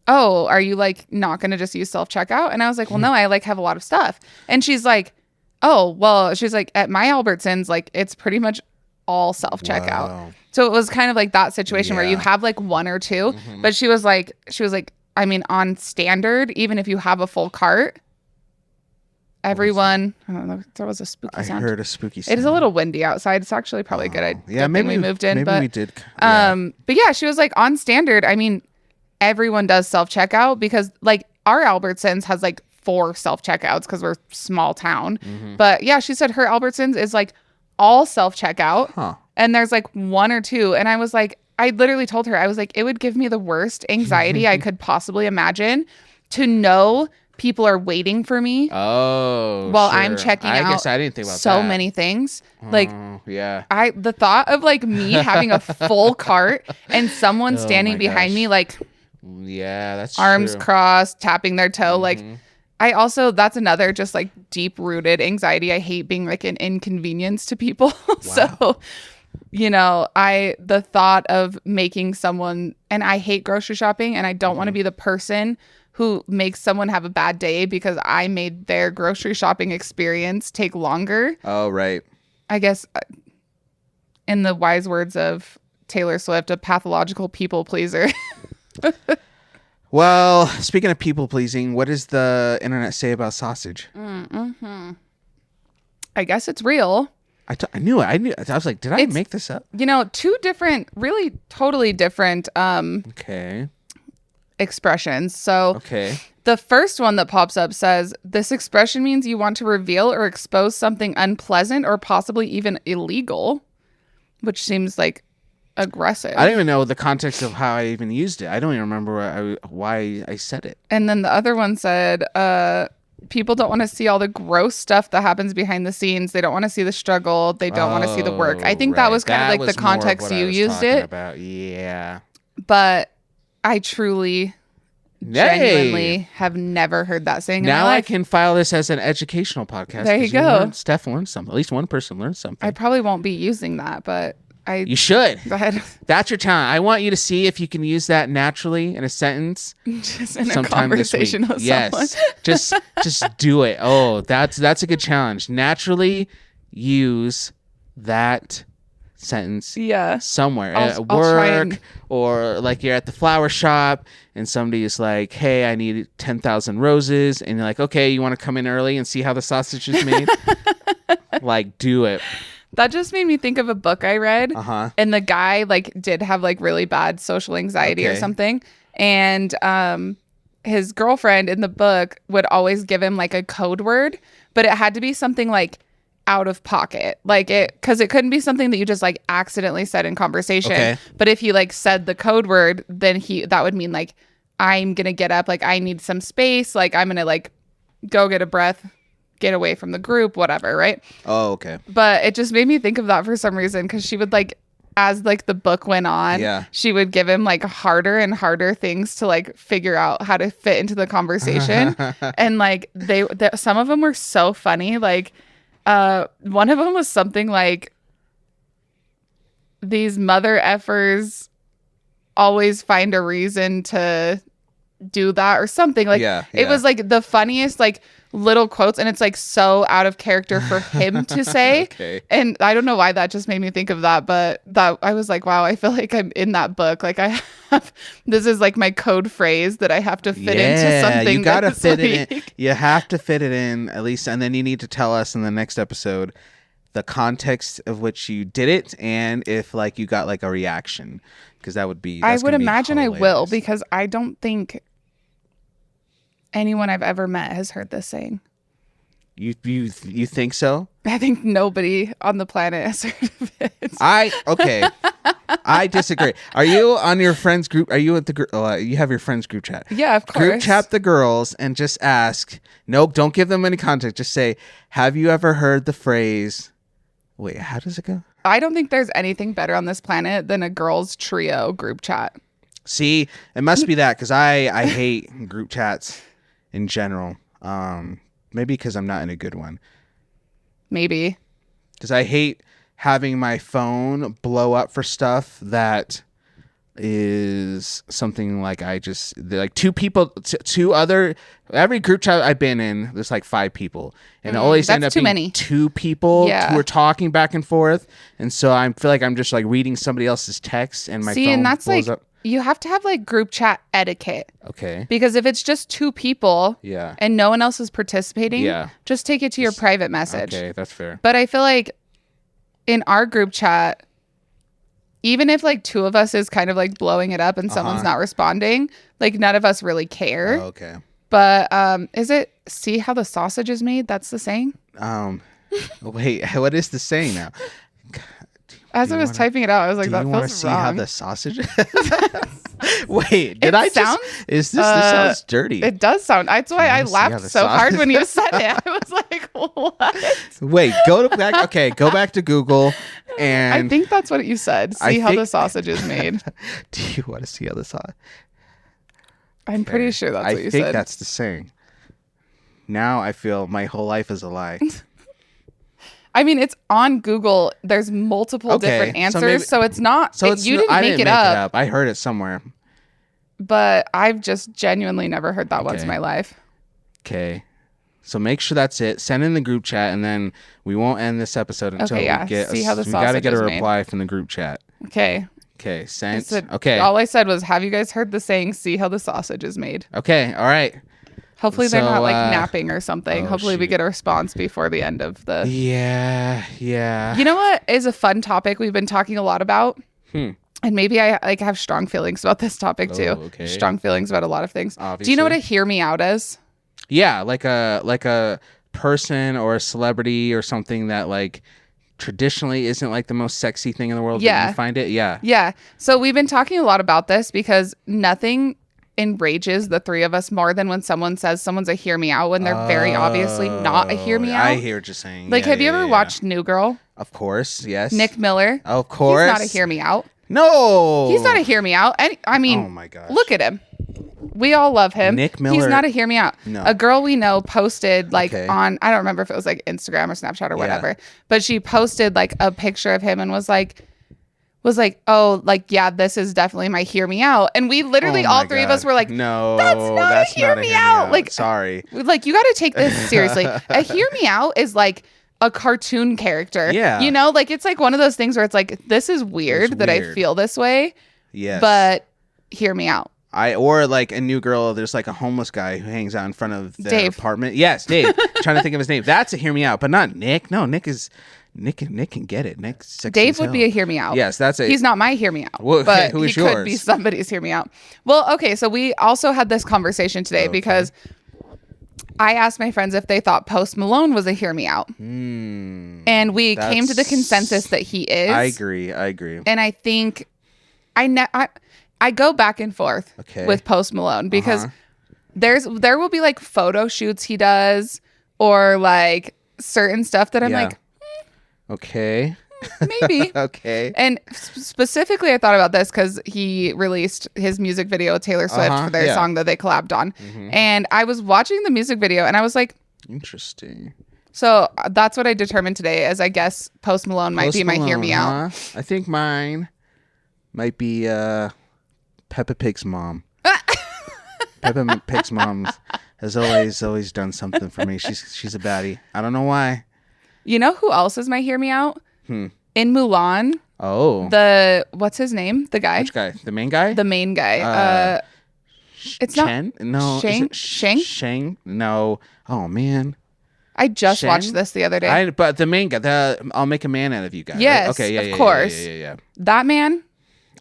are you like not going to just use self-checkout? And I was like, well, no, I like have a lot of stuff. And she's like, oh, well, she's like, at my Albertsons, like it's pretty much all self-checkout. Wow. So it was kind of like that situation where you have like one or two, but she was like, I mean, on standard, even if you have a full cart, everyone, I don't know, there was a spooky sound. I heard a spooky sound. It is a little windy outside. It's actually probably good. Yeah, maybe we moved in. Maybe but, we did. But yeah, she was like, on standard, I mean, everyone does self-checkout because like our Albertsons has like 4 self-checkouts because we're small town. But yeah, she said her Albertsons is like all self-checkout. And there's like 1 or 2. And I was like, I literally told her, I was like, it would give me the worst anxiety I could possibly imagine to know people are waiting for me while I'm checking out. I guess I didn't think about so many things. Like, the thought of like me having a full cart and someone standing behind me, like, that's arms true. Crossed, tapping their toe. Like, I also, that's another just like deep rooted anxiety. I hate being like an inconvenience to people. So, you know, the thought of making someone, and I hate grocery shopping, and I don't want to be the person who makes someone have a bad day because I made their grocery shopping experience take longer. Oh, right. I guess in the wise words of Taylor Swift, a pathological people pleaser. Well, speaking of people pleasing, what does the internet say about sausage? I guess it's real. I knew it. I was like, did I make this up? You know, 2 different, really totally different expressions. So the first one that pops up says, this expression means you want to reveal or expose something unpleasant or possibly even illegal, which seems like aggressive. I don't even know the context of how I even used it. I don't even remember why I said it. And then the other one said, people don't want to see all the gross stuff that happens behind the scenes. They don't want to see the struggle. They don't want to see the work. I think that was kind of like the context you used it. Yeah. But I truly, genuinely have never heard that saying. Now I can file this as an educational podcast. There you go. Steph learned something. At least one person learned something. I probably won't be using that, but you should. Go ahead. That's your talent. I want you to see if you can use that naturally in a sentence. Just in a conversation with someone. Yes. just do it. Oh, that's a good challenge. Naturally use that sentence somewhere at work, or like you're at the flower shop and somebody is like, hey, I need 10,000 roses, and you're like, okay, you want to come in early and see how the sausage is made? Like, do it. That just made me think of a book I read, and the guy like did have like really bad social anxiety or something, and his girlfriend in the book would always give him like a code word, but it had to be something like out of pocket, like because it couldn't be something that you just like accidentally said in conversation. But if you like said the code word, then that would mean like, I'm gonna get up, like I need some space, like I'm gonna like go get a breath, get away from the group, whatever, right? Oh, okay. But it just made me think of that for some reason, because she would like, as like the book went on, she would give him like harder and harder things to like figure out how to fit into the conversation. And like some of them were so funny. Like one of them was something like, these mother effers always find a reason to do that or something. Like it was like the funniest like little quotes, and it's like so out of character for him to say. And I don't know why that just made me think of that, but that I was like, wow, I feel like I'm in that book. Like this is like my code phrase that I have to fit into something. You gotta fit it in. You have to fit it in at least, and then you need to tell us in the next episode the context of which you did it, and if like you got like a reaction, because that would be. I would imagine I will, because I don't think anyone I've ever met has heard this saying. You think so? I think nobody on the planet has heard of it. I disagree. Are you on your friends group? Are you at the you have your friends group chat? Yeah, of course. Group chat the girls and just ask. Nope, don't give them any context. Just say, have you ever heard the phrase? Wait, how does it go? I don't think there's anything better on this planet than a girls trio group chat. See, it must be that, because I hate group chats in general. maybe because I'm not in a good one. Maybe. Because I hate having my phone blow up for stuff that is something like every group chat I've been in, there's like 5 people, and it always end up being 2 people who are talking back and forth, and so I feel like I'm just like reading somebody else's text, and my phone and that's blows like up. You have to have like group chat etiquette. Okay. Because if it's just 2 people, and no one else is participating, just take it to your private message. Okay, that's fair. But I feel like in our group chat, even if like 2 of us is kind of like blowing it up and someone's not responding, like none of us really care. Oh, okay. But is it see how the sausage is made? That's the saying? Wait, what is the saying now? As I was typing it out, I was like, that feels wrong. Do you want to see how the sausage? Wait, this sounds dirty. It does sound. That's why I laughed so hard when you said it. I was like, what? Wait, go back to Google, and I think that's what you said. See how the sausage is made. Do you want to see how the sausage? I'm pretty sure that's what you said. I think that's the saying. Now I feel my whole life is a lie. I mean, it's on Google. There's multiple different answers, so it's not. You didn't make it up. I heard it somewhere. But I've just genuinely never heard that once in my life. Okay. So make sure that's it. Send in the group chat, and then we won't end this episode until we get see how the we got to get a made. reply from the group chat. Okay. Okay. Sent. Okay. All I said was, have you guys heard the saying, see how the sausage is made? Okay. All right. Hopefully they're not like napping or something. Hopefully we get a response before the end of the... Yeah. You know what is a fun topic we've been talking a lot about? And maybe I like have strong feelings about this topic too. Okay. Strong feelings about a lot of things. Obviously. Do you know what a hear me out is? Yeah, like a person or a celebrity or something that like traditionally isn't like the most sexy thing in the world. Yeah. But you find it? Yeah. Yeah. So we've been talking a lot about this because nothing enrages the 3 of us more than when someone says someone's a hear me out when they're very obviously not a hear me out. I hear what you're saying. Like, have you ever watched New Girl? Of course, yes. Nick Miller. Of course. He's not a hear me out. No. He's not a hear me out. I mean, oh my gosh. Look at him. We all love him. Nick Miller. He's not a hear me out. No. A girl we know posted like on, I don't remember if it was like Instagram or Snapchat or whatever, but she posted like a picture of him and was like, oh, like, yeah, this is definitely my hear me out. And we literally, all 3 of us were like, no, that's not a hear me out. Like, sorry. Like, you got to take this seriously. A hear me out is like a cartoon character. Yeah. You know, like, it's like one of those things where it's like, this is weird that I feel this way. Yes. But hear me out. Or like a New Girl, there's like a homeless guy who hangs out in front of their apartment. Yes, Dave. Trying to think of his name. That's a hear me out, but not Nick. No, Nick can get it. Nick's sexy Dave would be a hear me out. Yes, he's not my hear me out. Well, but who is he yours? could be somebody's hear me out. Well, okay, so we also had this conversation today because I asked my friends if they thought Post Malone was a hear me out. And we came to the consensus that he is. I agree. And I think I go back and forth with Post Malone because there will be like photo shoots he does or like certain stuff that I'm like, okay. Maybe. Okay. And specifically, I thought about this because he released his music video with Taylor Swift for their song that they collabed on. And I was watching the music video and I was like, interesting. So that's what I determined today as I guess Post Malone might be my hear me out. I think mine might be Peppa Pig's mom. Peppa Pig's mom has always done something for me. She's a baddie. I don't know why. You know who else is my hear me out? In Mulan. Oh. What's his name? The guy. Which guy? The main guy? The main guy. It's Chen? not. No. Shang? Shang? No. Oh man. I just watched this the other day. But the main guy, I'll make a man out of you guy. Yes. Right? Okay. Yeah. Of course. Yeah. That man.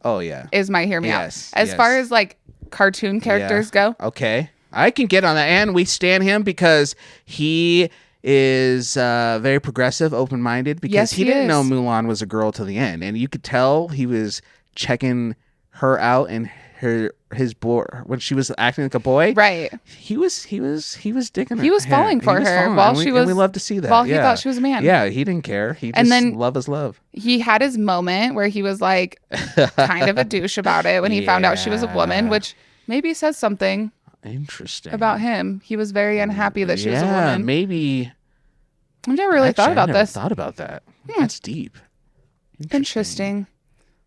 Oh yeah. Is my hear me out. As far as like cartoon characters go. Okay. I can get on that, and we stan him because he is very progressive, open-minded, because he didn't know Mulan was a girl till the end, and you could tell he was checking her out and his boy when she was acting like a boy. Right. He was digging her. He was falling for her while she was. And we love to see that. While he thought she was a man. Yeah, he didn't care. He just love is love. He had his moment where he was like kind of a douche about it when he found out she was a woman, which maybe says something. Interesting. About him. He was very unhappy that she was a woman. Yeah, maybe. I've never really thought about this. Thought about that. That's deep. Interesting.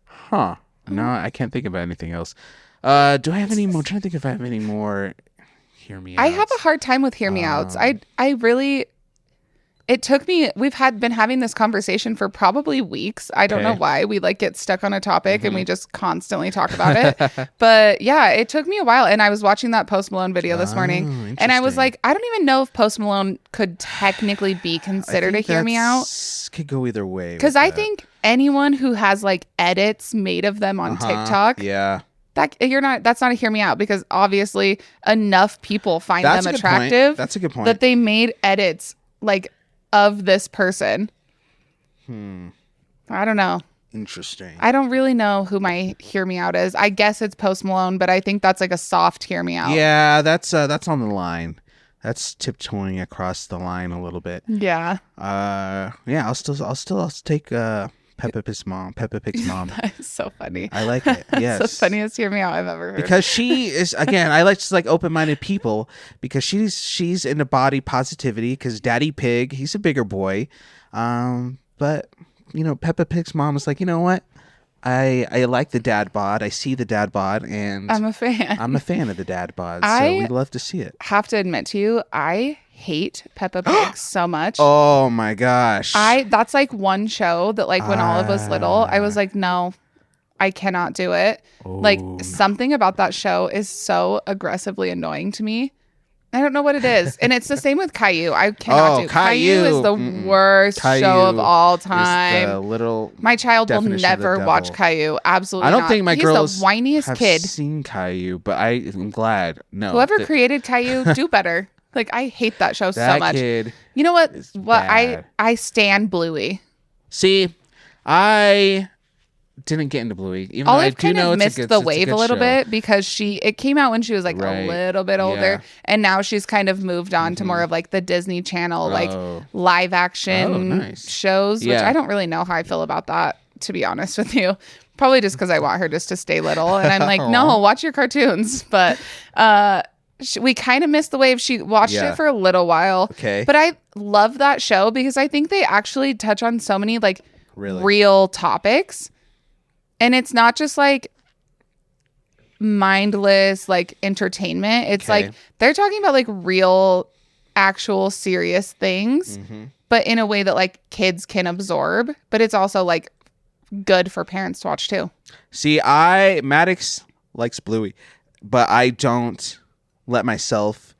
Huh. No, I can't think about anything else. Do I have any more? I'm trying to think if I have any more hear me outs. I have a hard time with hear me outs. I really, it took me, we've been having this conversation for probably weeks. I don't know why. We like get stuck on a topic and we just constantly talk about it. But yeah, it took me a while. And I was watching that Post Malone video this morning and I was like, I don't even know if Post Malone could technically be considered a hear me out. Could go either way. Because I think anyone who has like edits made of them on TikTok. Yeah. That's not a hear me out because obviously enough people find them attractive. That's a good point. That they made edits like of this person. I don't know. Interesting. I don't really know who my hear me out is. I guess it's Post Malone, but I think that's like a soft hear me out. Yeah, that's on the line. That's tiptoeing across the line a little bit. Yeah. Yeah, I'll take Peppa Pig's mom. That's so funny. I like it. Yes. It's the funniest hear me out I've ever heard. Because she is, again, I like just like open-minded people because she's into body positivity because Daddy Pig, he's a bigger boy. But, Peppa Pig's mom is like, you know what? I like the dad bod. I see the dad bod and I'm a fan. I'm a fan of the dad bod. So we'd love to see it. Have to admit to you, I hate Peppa Pig so much. Oh my gosh. That's like one show that like when Olive was little, I was like, no, I cannot do it. Like something about that show is so aggressively annoying to me. I don't know what it is. And it's the same with Caillou. I cannot do Caillou is the worst show of all time. My child will never watch Caillou. Absolutely not. I don't think my girls He's the whiniest have kid. seen Caillou, but I'm glad. No. Whoever created Caillou, do better. Like I hate that show so much. Kid you know what? I stan Bluey. See, I didn't get into Bluey. Even Olive I kind of missed the wave a little bit because it came out when she was like a little bit older, and now she's kind of moved on to more of like the Disney Channel like live action shows, which I don't really know how I feel about that, to be honest with you. Probably just because I want her just to stay little, and I'm like, no, watch your cartoons. But we kind of missed the wave. She watched it for a little while, but I love that show because I think they actually touch on so many like real topics. And it's not just like mindless like entertainment. It's like they're talking about like real, actual serious things, but in a way that like kids can absorb. But it's also like good for parents to watch too. See, Maddox likes Bluey, but I don't let myself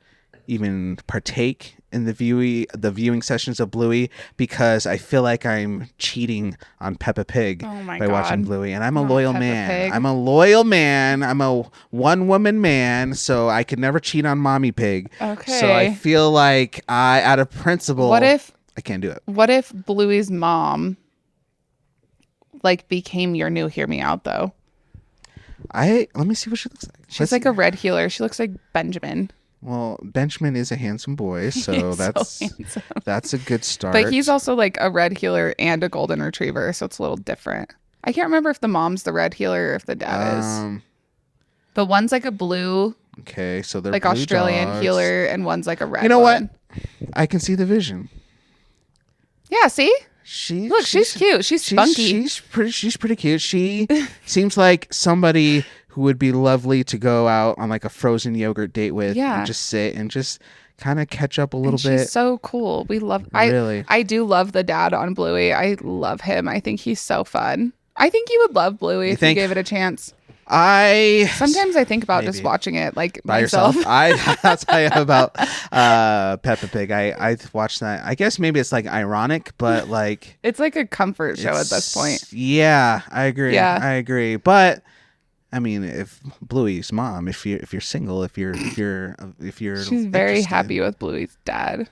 even partake in the viewing sessions of Bluey because I feel like I'm cheating on Peppa Pig by watching Bluey, and I'm a loyal man. Pig. I'm a loyal man. I'm a one-woman man, so I could never cheat on Mommy Pig. Okay. So I feel like out of principle, I can't do it. What if Bluey's mom like became your new hear me out though? Let me see what she looks like. She's like a red healer. She looks like Benjamin. Well, Benjamin is a handsome boy, so that's a good start. But he's also like a red healer and a golden retriever, so it's a little different. I can't remember if the mom's the red healer or if the dad is. But one's like a blue. Okay, so they're like blue Australian dogs. Healer, and one's like a red. You know one. what? I can see the vision. Yeah, see? She's cute. She's spunky. She's pretty cute. She seems like somebody who would be lovely to go out on like a frozen yogurt date with and just sit and just kind of catch up a little bit. She's so cool. We love I do love the dad on Bluey. I love him. I think he's so fun. I think you would love Bluey if you gave it a chance. Sometimes I think about just watching it like by myself. Yourself. That's how I am about Peppa Pig. I watched that. I guess maybe it's like ironic, but like it's like a comfort show at this point. Yeah, I agree. Yeah. I agree. But I mean, if Bluey's mom, if you're single, if you're she's very happy with Bluey's dad.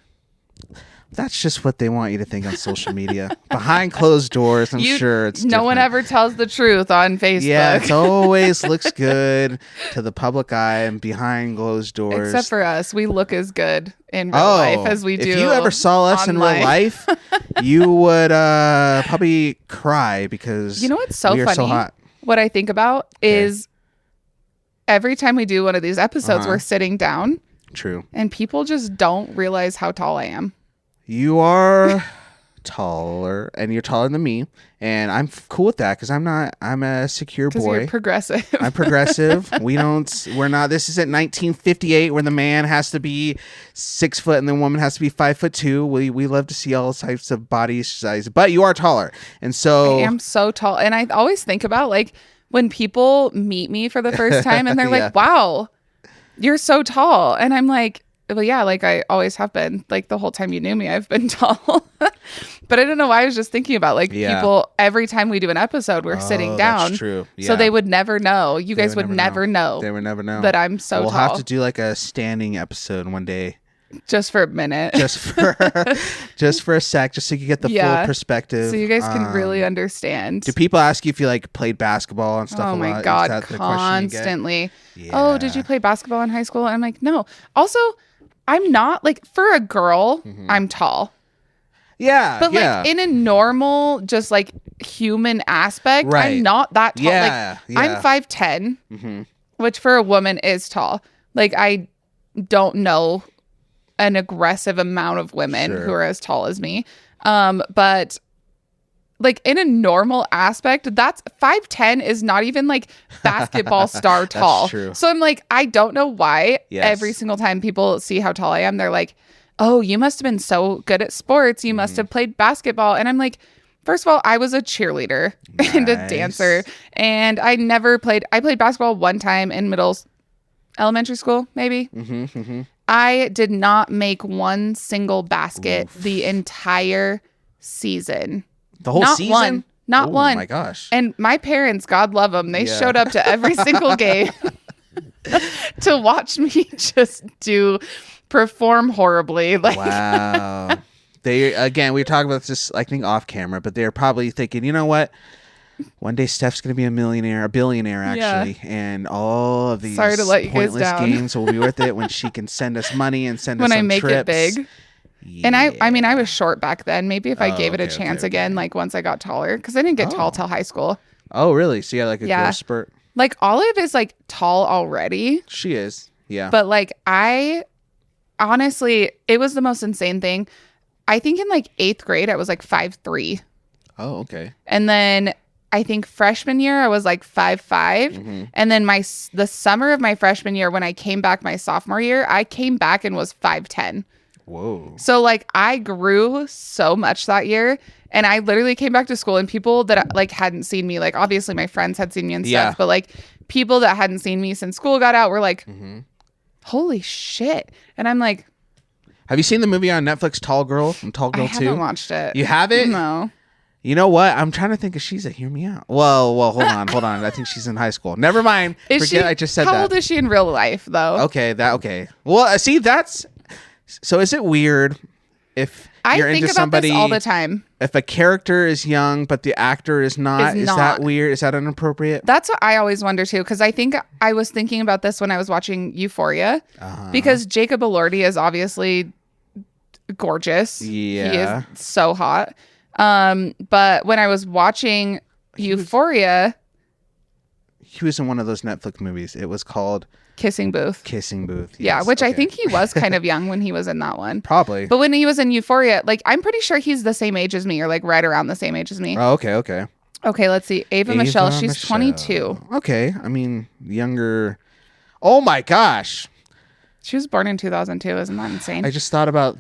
That's just what they want you to think on social media. Behind closed doors, I'm sure it's different. one ever tells the truth on Facebook. Yeah, it always looks good to the public eye and behind closed doors. Except for us. We look as good in real life as we do. If you ever saw us in real life, you would probably cry because you know what's so we are funny? So hot. What I think about is every time we do one of these episodes, we're sitting down. True. And people just don't realize how tall I am. You are taller, and you're taller than me, and I'm cool with that because I'm a secure boy. You're progressive. I'm progressive. We're not, this isn't 1958 where the man has to be 6 foot and the woman has to be 5'2". We love to see all types of body size, but you are taller. And so I am so tall. And I always think about like when people meet me for the first time and they're like, wow, you're so tall. And I'm like, well, yeah, like I always have been. Like the whole time you knew me, I've been tall. But I don't know why. I was just thinking about like people, every time we do an episode, we're sitting down. That's true. Yeah. So they would never know. You guys would never know. They would never know that I'm so tall. We'll have to do like a standing episode one day. Just for a minute. Just for a sec, just so you can get the full perspective. So you guys can really understand. Do people ask you if you like played basketball and stuff? Oh my God, constantly. Yeah. Oh, did you play basketball in high school? And I'm like, no. Also, I'm not like, for a girl, I'm tall. Yeah. But like in a normal, just like human aspect, I'm not that tall. Yeah. Like I'm 5'10", which for a woman is tall. Like I don't know an aggressive amount of women who are as tall as me. But like in a normal aspect, that's 5'10" is not even like basketball star tall. That's true. So I'm like, I don't know why every single time people see how tall I am, they're like, oh, you must have been so good at sports. You must have played basketball. And I'm like, first of all, I was a cheerleader and a dancer. And I played basketball one time in elementary school, maybe. I did not make one single basket the entire season. The whole season? Not one. Oh my gosh. And my parents, God love them, they showed up to every single game to watch me just perform horribly. Like, wow. We were talking about this, I think, off camera, but they're probably thinking, you know what? One day Steph's going to be a billionaire actually, and all of these pointless games will be worth it when she can send us money and send us when on I make trips. it big. Yeah. And I mean, I was short back then. Maybe if I gave it a chance again, like once I got taller, because I didn't get tall till high school. Oh, really? So you had like a growth spurt? Like Olive is like tall already. She is, yeah. But like honestly, it was the most insane thing. I think in like 8th grade, I was like 5'3". Oh, okay. And then I think freshman year I was like 5'5", and then the summer of my freshman year when I came back my sophomore year, I came back and was 5'10". Whoa. So like I grew so much that year, and I literally came back to school and people that like hadn't seen me, like obviously my friends had seen me and stuff, but like people that hadn't seen me since school got out were like, holy shit. And I'm like, have you seen the movie on Netflix, Tall Girl and Tall Girl 2? I haven't watched it. You haven't? No. You know what? I'm trying to think if she's hear me out. Well, hold on. I think she's in high school. Never mind. I just said that. How old is she in real life, though? Okay. Well, see, so is it weird if you're into somebody this all the time? If a character is young, but the actor is not, is that weird? Is that inappropriate? That's what I always wonder, too, because I think I was thinking about this when I was watching Euphoria, because Jacob Elordi is obviously gorgeous. Yeah. He is so hot. But when I was watching Euphoria, he was in one of those Netflix movies. It was called Kissing Booth. Yes. Yeah, which I think he was kind of young when he was in that one. Probably. But when he was in Euphoria, like I'm pretty sure he's the same age as me, or like right around the same age as me. Oh, okay. Okay, let's see. Ava Michelle, she's 22. Okay, I mean younger. Oh my gosh. She was born in 2002. Isn't that insane? I just thought about.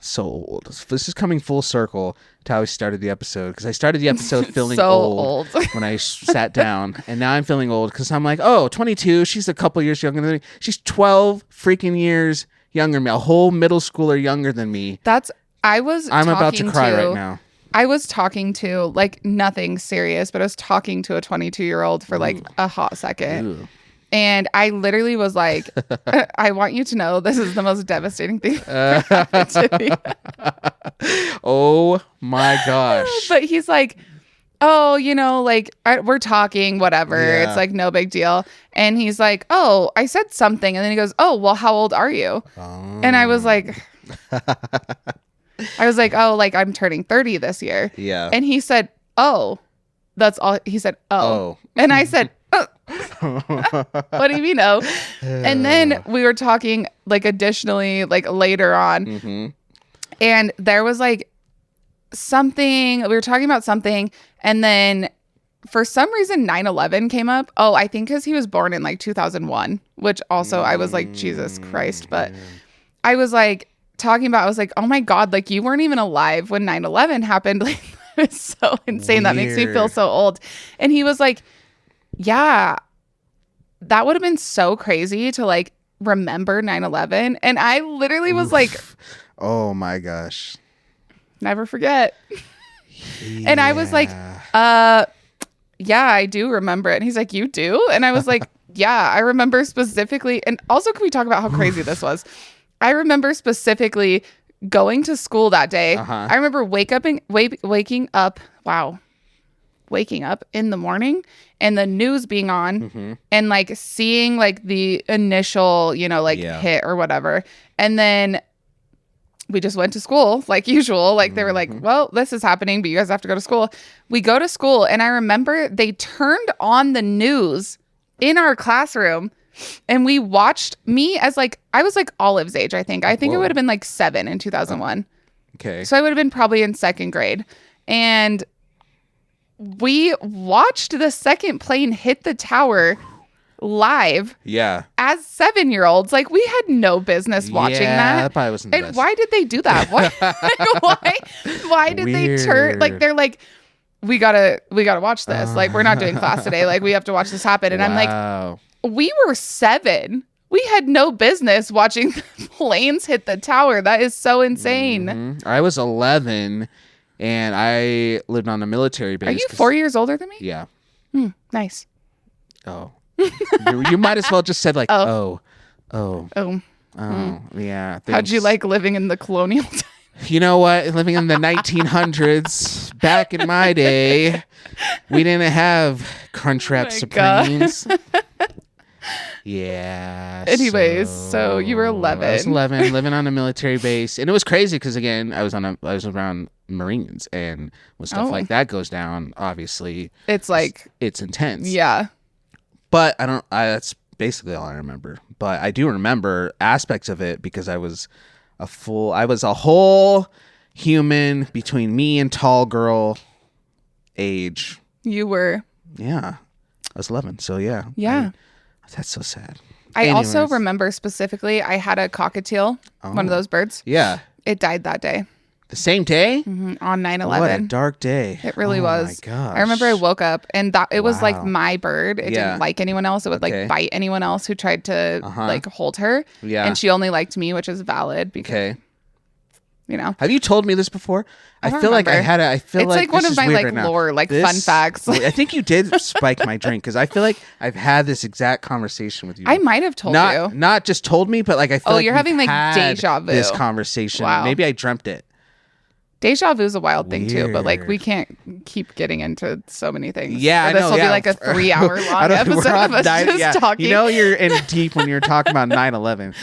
So old. This is coming full circle to how we started the episode, because I started the episode feeling old when I sat down, and now I'm feeling old because I'm like, oh, 22, she's a couple years younger than me. She's 12 freaking years younger than me, a whole middle schooler younger than me. I'm about to cry right now. I was talking to, like, nothing serious, but I was talking to a 22-year-old for like a hot second. Ooh. And I literally was like, I want you to know this is the most devastating thing that happened to me. Oh my gosh. But he's like, oh, like we're talking, whatever. Yeah. It's like no big deal. And he's like, oh, I said something. And then he goes, oh, well, how old are you? Oh. And I was like, oh, like I'm turning 30 this year. Yeah. And he said, oh, that's all. He said, oh. And I said, What do you mean, oh? And then we were talking, like, additionally, like, later on. And there was, like, something. We were talking about something. And then for some reason, 9/11 came up. Oh, I think because he was born in, like, 2001. Which also, I was like, Jesus Christ. But I was, like, talking about, I was like, oh, my God. Like, you weren't even alive when 9/11 happened. Like, it's so insane. Weird. That makes me feel so old. And he was like, yeah, that would have been so crazy to like remember 9/11. And I literally was like, oh my gosh, never forget. Yeah. And I was like, yeah, I do remember it. And he's like, you do? And I was like, yeah, I remember specifically. And also, can we talk about how crazy this was? I remember specifically going to school that day. I remember waking up. Wow. Waking up in the morning and the news being on and like seeing like the initial, you know, like hit or whatever. And then we just went to school like usual. Like they were like, well, this is happening, but you guys have to go to school. We go to school. And I remember they turned on the news in our classroom and we watched me as like, I was like Olive's age, I think. I think it would have been like 7 in 2001. Okay. So I would have been probably in 2nd grade. And we watched the second plane hit the tower live. Yeah. As 7-year-olds. Like, we had no business watching that. That probably wasn't the best. Why did they do that? Why did they turn? Like, they're like, we gotta watch this. Like, we're not doing class today. Like, we have to watch this happen. And I'm like, we were 7. We had no business watching planes hit the tower. That is so insane. I was 11. And I lived on a military base. Are you 4 years older than me? Yeah. Nice. Oh. you might as well just said like, oh. Yeah. How'd you like living in the colonial time? You know what? Living in the 1900s, back in my day, we didn't have Crunchwrap Supremes. Yeah. Anyways, so you were 11. I was 11, living on a military base, and it was crazy because again, I was around Marines, and when stuff like that goes down, obviously, it's intense. Yeah. But that's basically all I remember. But I do remember aspects of it because I was a whole human between me and tall girl age. You were. Yeah. I was 11, so yeah. Yeah. That's so sad. I also remember specifically, I had a cockatiel, one of those birds. Yeah. It died that day. The same day? On 9/11. What a dark day. It really was. Oh my gosh. I remember I woke up and it was like my bird. It didn't like anyone else. It would like bite anyone else who tried to like hold her. Yeah. And she only liked me, which is valid because, you know. Have you told me this before? I feel like I had it's like one of my like lore, like fun facts. I think you did spike my drink because I feel like I've had this exact conversation with you. I might have told you. Not just told me, but like I feel like you're having like deja vu. This conversation. Wow. Maybe I dreamt it. Deja vu is a wild thing too, but like we can't keep getting into so many things. Yeah, this will be like a 3-hour long episode of us just talking. You know, you're in deep when you're talking about 9/11.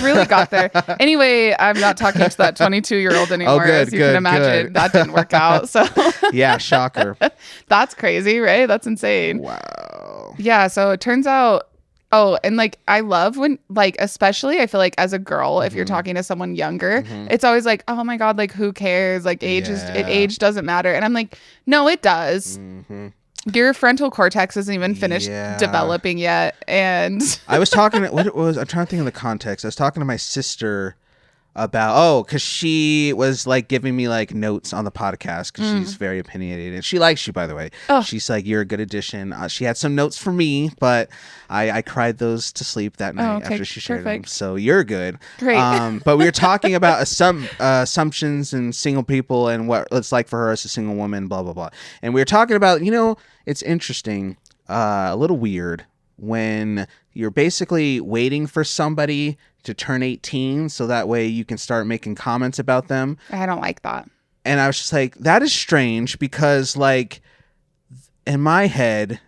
Really got there. Anyway, I'm not talking to that 22-year-old anymore, as you can imagine. Good. That didn't work out. So yeah, shocker. That's crazy, right? That's insane. Wow. Yeah. So it turns out. Oh, and like I love when like especially I feel like as a girl, if you're talking to someone younger, it's always like, oh my God, like who cares? Like age doesn't matter. And I'm like, no, it does. Your frontal cortex isn't even finished developing yet. And I was talking I'm trying to think of the context. I was talking to my sister about because she was like giving me like notes on the podcast because she's very opinionated and she likes you, by the way. She's like, you're a good addition. She had some notes for me, but I cried those to sleep that night after she shared them. So you're good. Great. But we were talking about some assumptions and single people and what it's like for her as a single woman, blah blah blah. And we were talking about, it's interesting, a little weird when you're basically waiting for somebody to turn 18 so that way you can start making comments about them. I don't like that. And I was just like, that is strange because like in my head,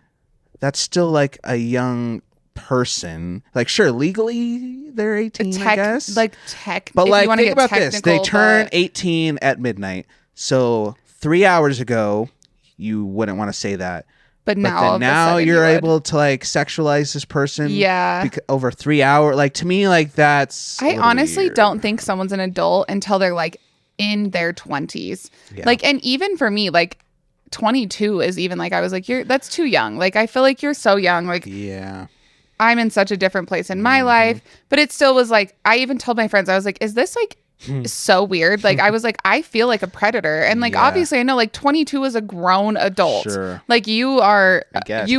that's still like a young person. Like sure, legally they're 18, I guess. Like tech. But like think about this. They turn 18 at midnight. So 3 hours ago, you wouldn't want to say that. But then now now you're able to like sexualize this person. Yeah. Over 3 hours. Like to me, like that's. I honestly weird. don't think someone's an adult until they're like in their 20s. Yeah. Like, and even for me, like 22 is even like, I was like, that's too young. Like, I feel like you're so young. Like, yeah. I'm in such a different place in my life. But it still was like, I even told my friends, I was like, is this like so weird? Like, I was like, I feel like a predator. And like, obviously I know like 22 is a grown adult. Sure. Like you are, I guess.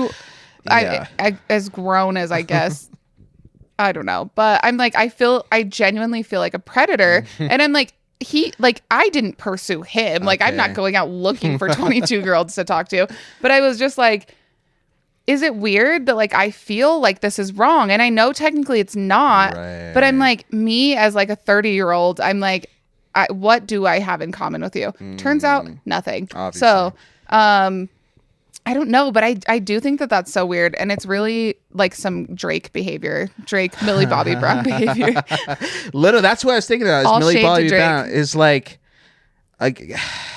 I as grown as I guess. I don't know. But I'm like, I genuinely feel like a predator. And I'm like, I didn't pursue him. Like, I'm not going out looking for 22-year-olds to talk to. But I was just like, is it weird that like I feel like this is wrong? And I know technically it's not, but I'm like, me as like a 30-year-old, I'm like, what do I have in common with you? Turns out nothing. Obviously. So, I don't know, but I do think that that's so weird. And it's really like some Drake behavior. Drake, Millie Bobby Brown behavior. Literally, that's what I was thinking about. Is Millie Bobby Brown is like I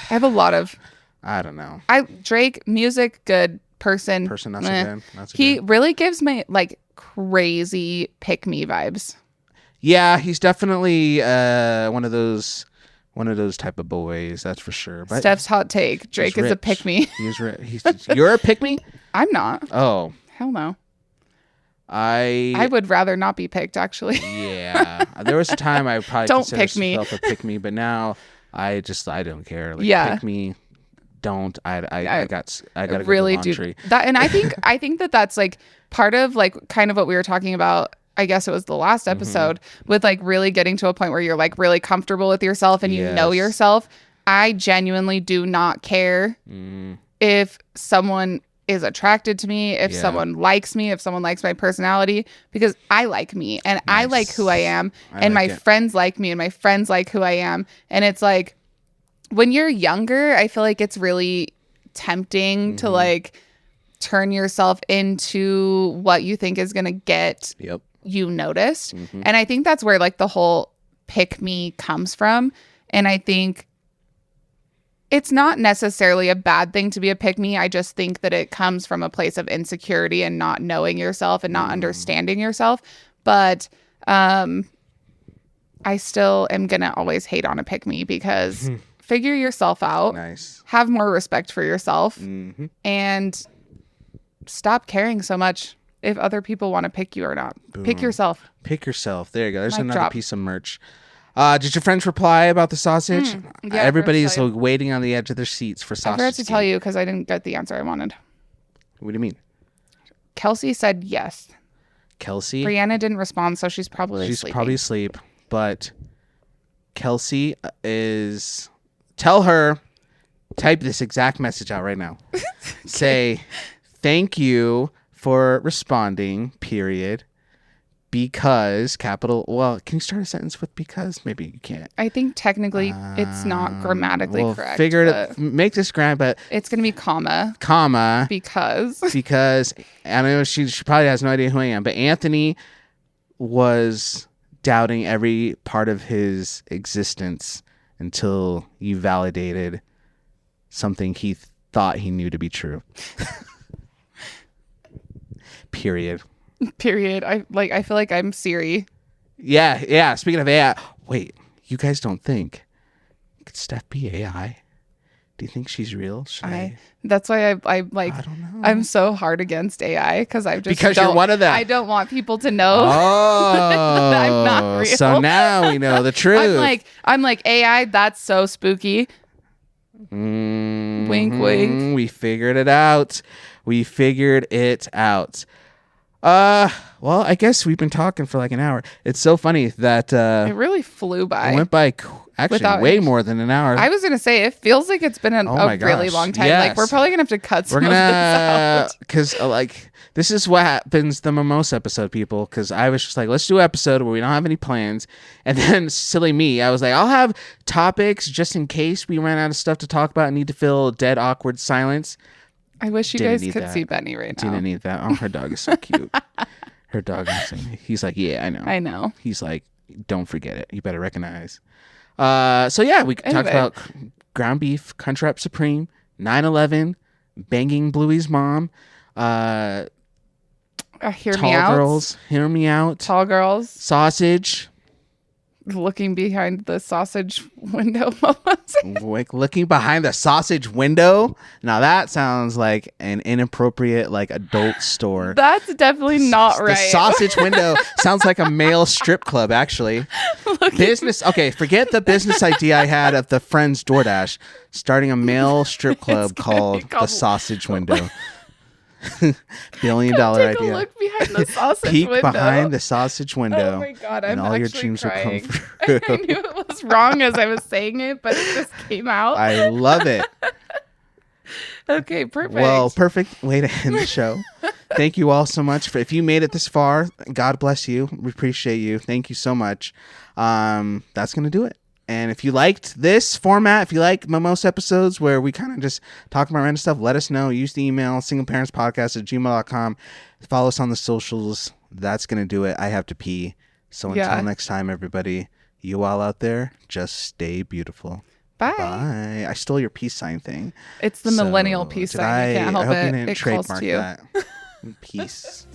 have a lot of. I don't know. Drake, music, good. Person, not so good. He really gives me like crazy pick me vibes. Yeah, he's definitely one of those type of boys, that's for sure. But Steph's hot take: Drake is a pick me. You're a pick me? I'm not. Oh, hell no. I would rather not be picked, actually. Yeah, there was a time I probably don't pick me. Myself a pick me, but now I don't care. Like, pick me. Don't I gotta really go to laundry. Do that. And I think that that's like part of like kind of what we were talking about. I guess it was the last episode with like really getting to a point where you're like really comfortable with yourself and you know yourself. I genuinely do not care if someone is attracted to me, if someone likes me, if someone likes my personality, because I like me and I like who I am, and my friends like me and my friends like who I am. And it's like, when you're younger, I feel like it's really tempting to like turn yourself into what you think is going to get you noticed. And I think that's where like the whole pick me comes from. And I think it's not necessarily a bad thing to be a pick me. I just think that it comes from a place of insecurity and not knowing yourself and not understanding yourself. But I still am going to always hate on a pick me because figure yourself out. Nice. Have more respect for yourself. And stop caring so much if other people want to pick you or not. Boom. Pick yourself. Pick yourself. There you go. There's another piece of merch. Did your friends reply about the sausage? Yeah, everybody's waiting on the edge of their seats for sausage. I forgot to tell you because I didn't get the answer I wanted. What do you mean? Kelsey said yes. Kelsey? Brianna didn't respond, so she's probably asleep. But Kelsey is... Tell her, type this exact message out right now. Okay. Say, thank you for responding, period. Because, well, can you start a sentence with because? Maybe you can't. I think technically it's not grammatically correct. Make this grammar, but... It's going to be comma. Because. Because, I know she probably has no idea who I am, but Anthony was doubting every part of his existence until you validated something he thought he knew to be true. Period. I feel like I'm Siri. Yeah. Speaking of AI, wait, you guys don't think could Steph be AI? Do you think she's real? That's why I like. I don't know. I'm so hard against AI because you're one of them. I don't want people to know. Oh, that I'm not real. So now we know the truth. I'm like AI. That's so spooky. Wink, wink. We figured it out. Well, I guess we've been talking for like an hour. It's so funny that it really flew by. It went by actually way more than an hour. I was gonna say it feels like it's been a really long time. Yes. Like we're probably gonna have to cut some of this out because this is what happens the Mimosa episode, people. Because I was just like, let's do an episode where we don't have any plans, and then silly me, I was like, I'll have topics just in case we ran out of stuff to talk about and need to fill dead awkward silence. I wish you guys could see Benny right now. Didn't need that. Oh, her dog is so cute. Her dog is he's like, yeah, I know. He's like, don't forget it. You better recognize. So yeah, we talked about ground beef, Crunchwrap Supreme, 9/11, banging Bluey's mom. Hear Tall me out. girls, hear me out. Tall girls. Sausage. Looking behind the sausage window. Like looking behind the sausage window. Now that sounds like an inappropriate like adult store. That's definitely not right. The sausage window sounds like a male strip club, actually. Business. Okay, forget the business idea I had of the Friends DoorDash. Starting a male strip club called the Sausage Window. $1 billion idea. Take a look behind the sausage Peek window. behind the sausage window. Oh my god, and I'm all your actually dreams crying. will come true. I knew it was wrong as I was saying it, but it just came out. I love it. Okay, perfect. Well, perfect way to end the show. Thank you all so much if you made it this far. God bless you. We appreciate you. Thank you so much. That's gonna do it. And if you liked this format, if you like Mimosa episodes where we kind of just talk about random stuff, let us know. Use the email, singleparentspodcast@gmail.com. Follow us on the socials. That's going to do it. I have to pee. So until next time, everybody, you all out there, just stay beautiful. Bye. Bye. I stole your peace sign thing. It's the millennial peace sign. You can't help I hope it. you didn't It calls trademark to you. that. Peace.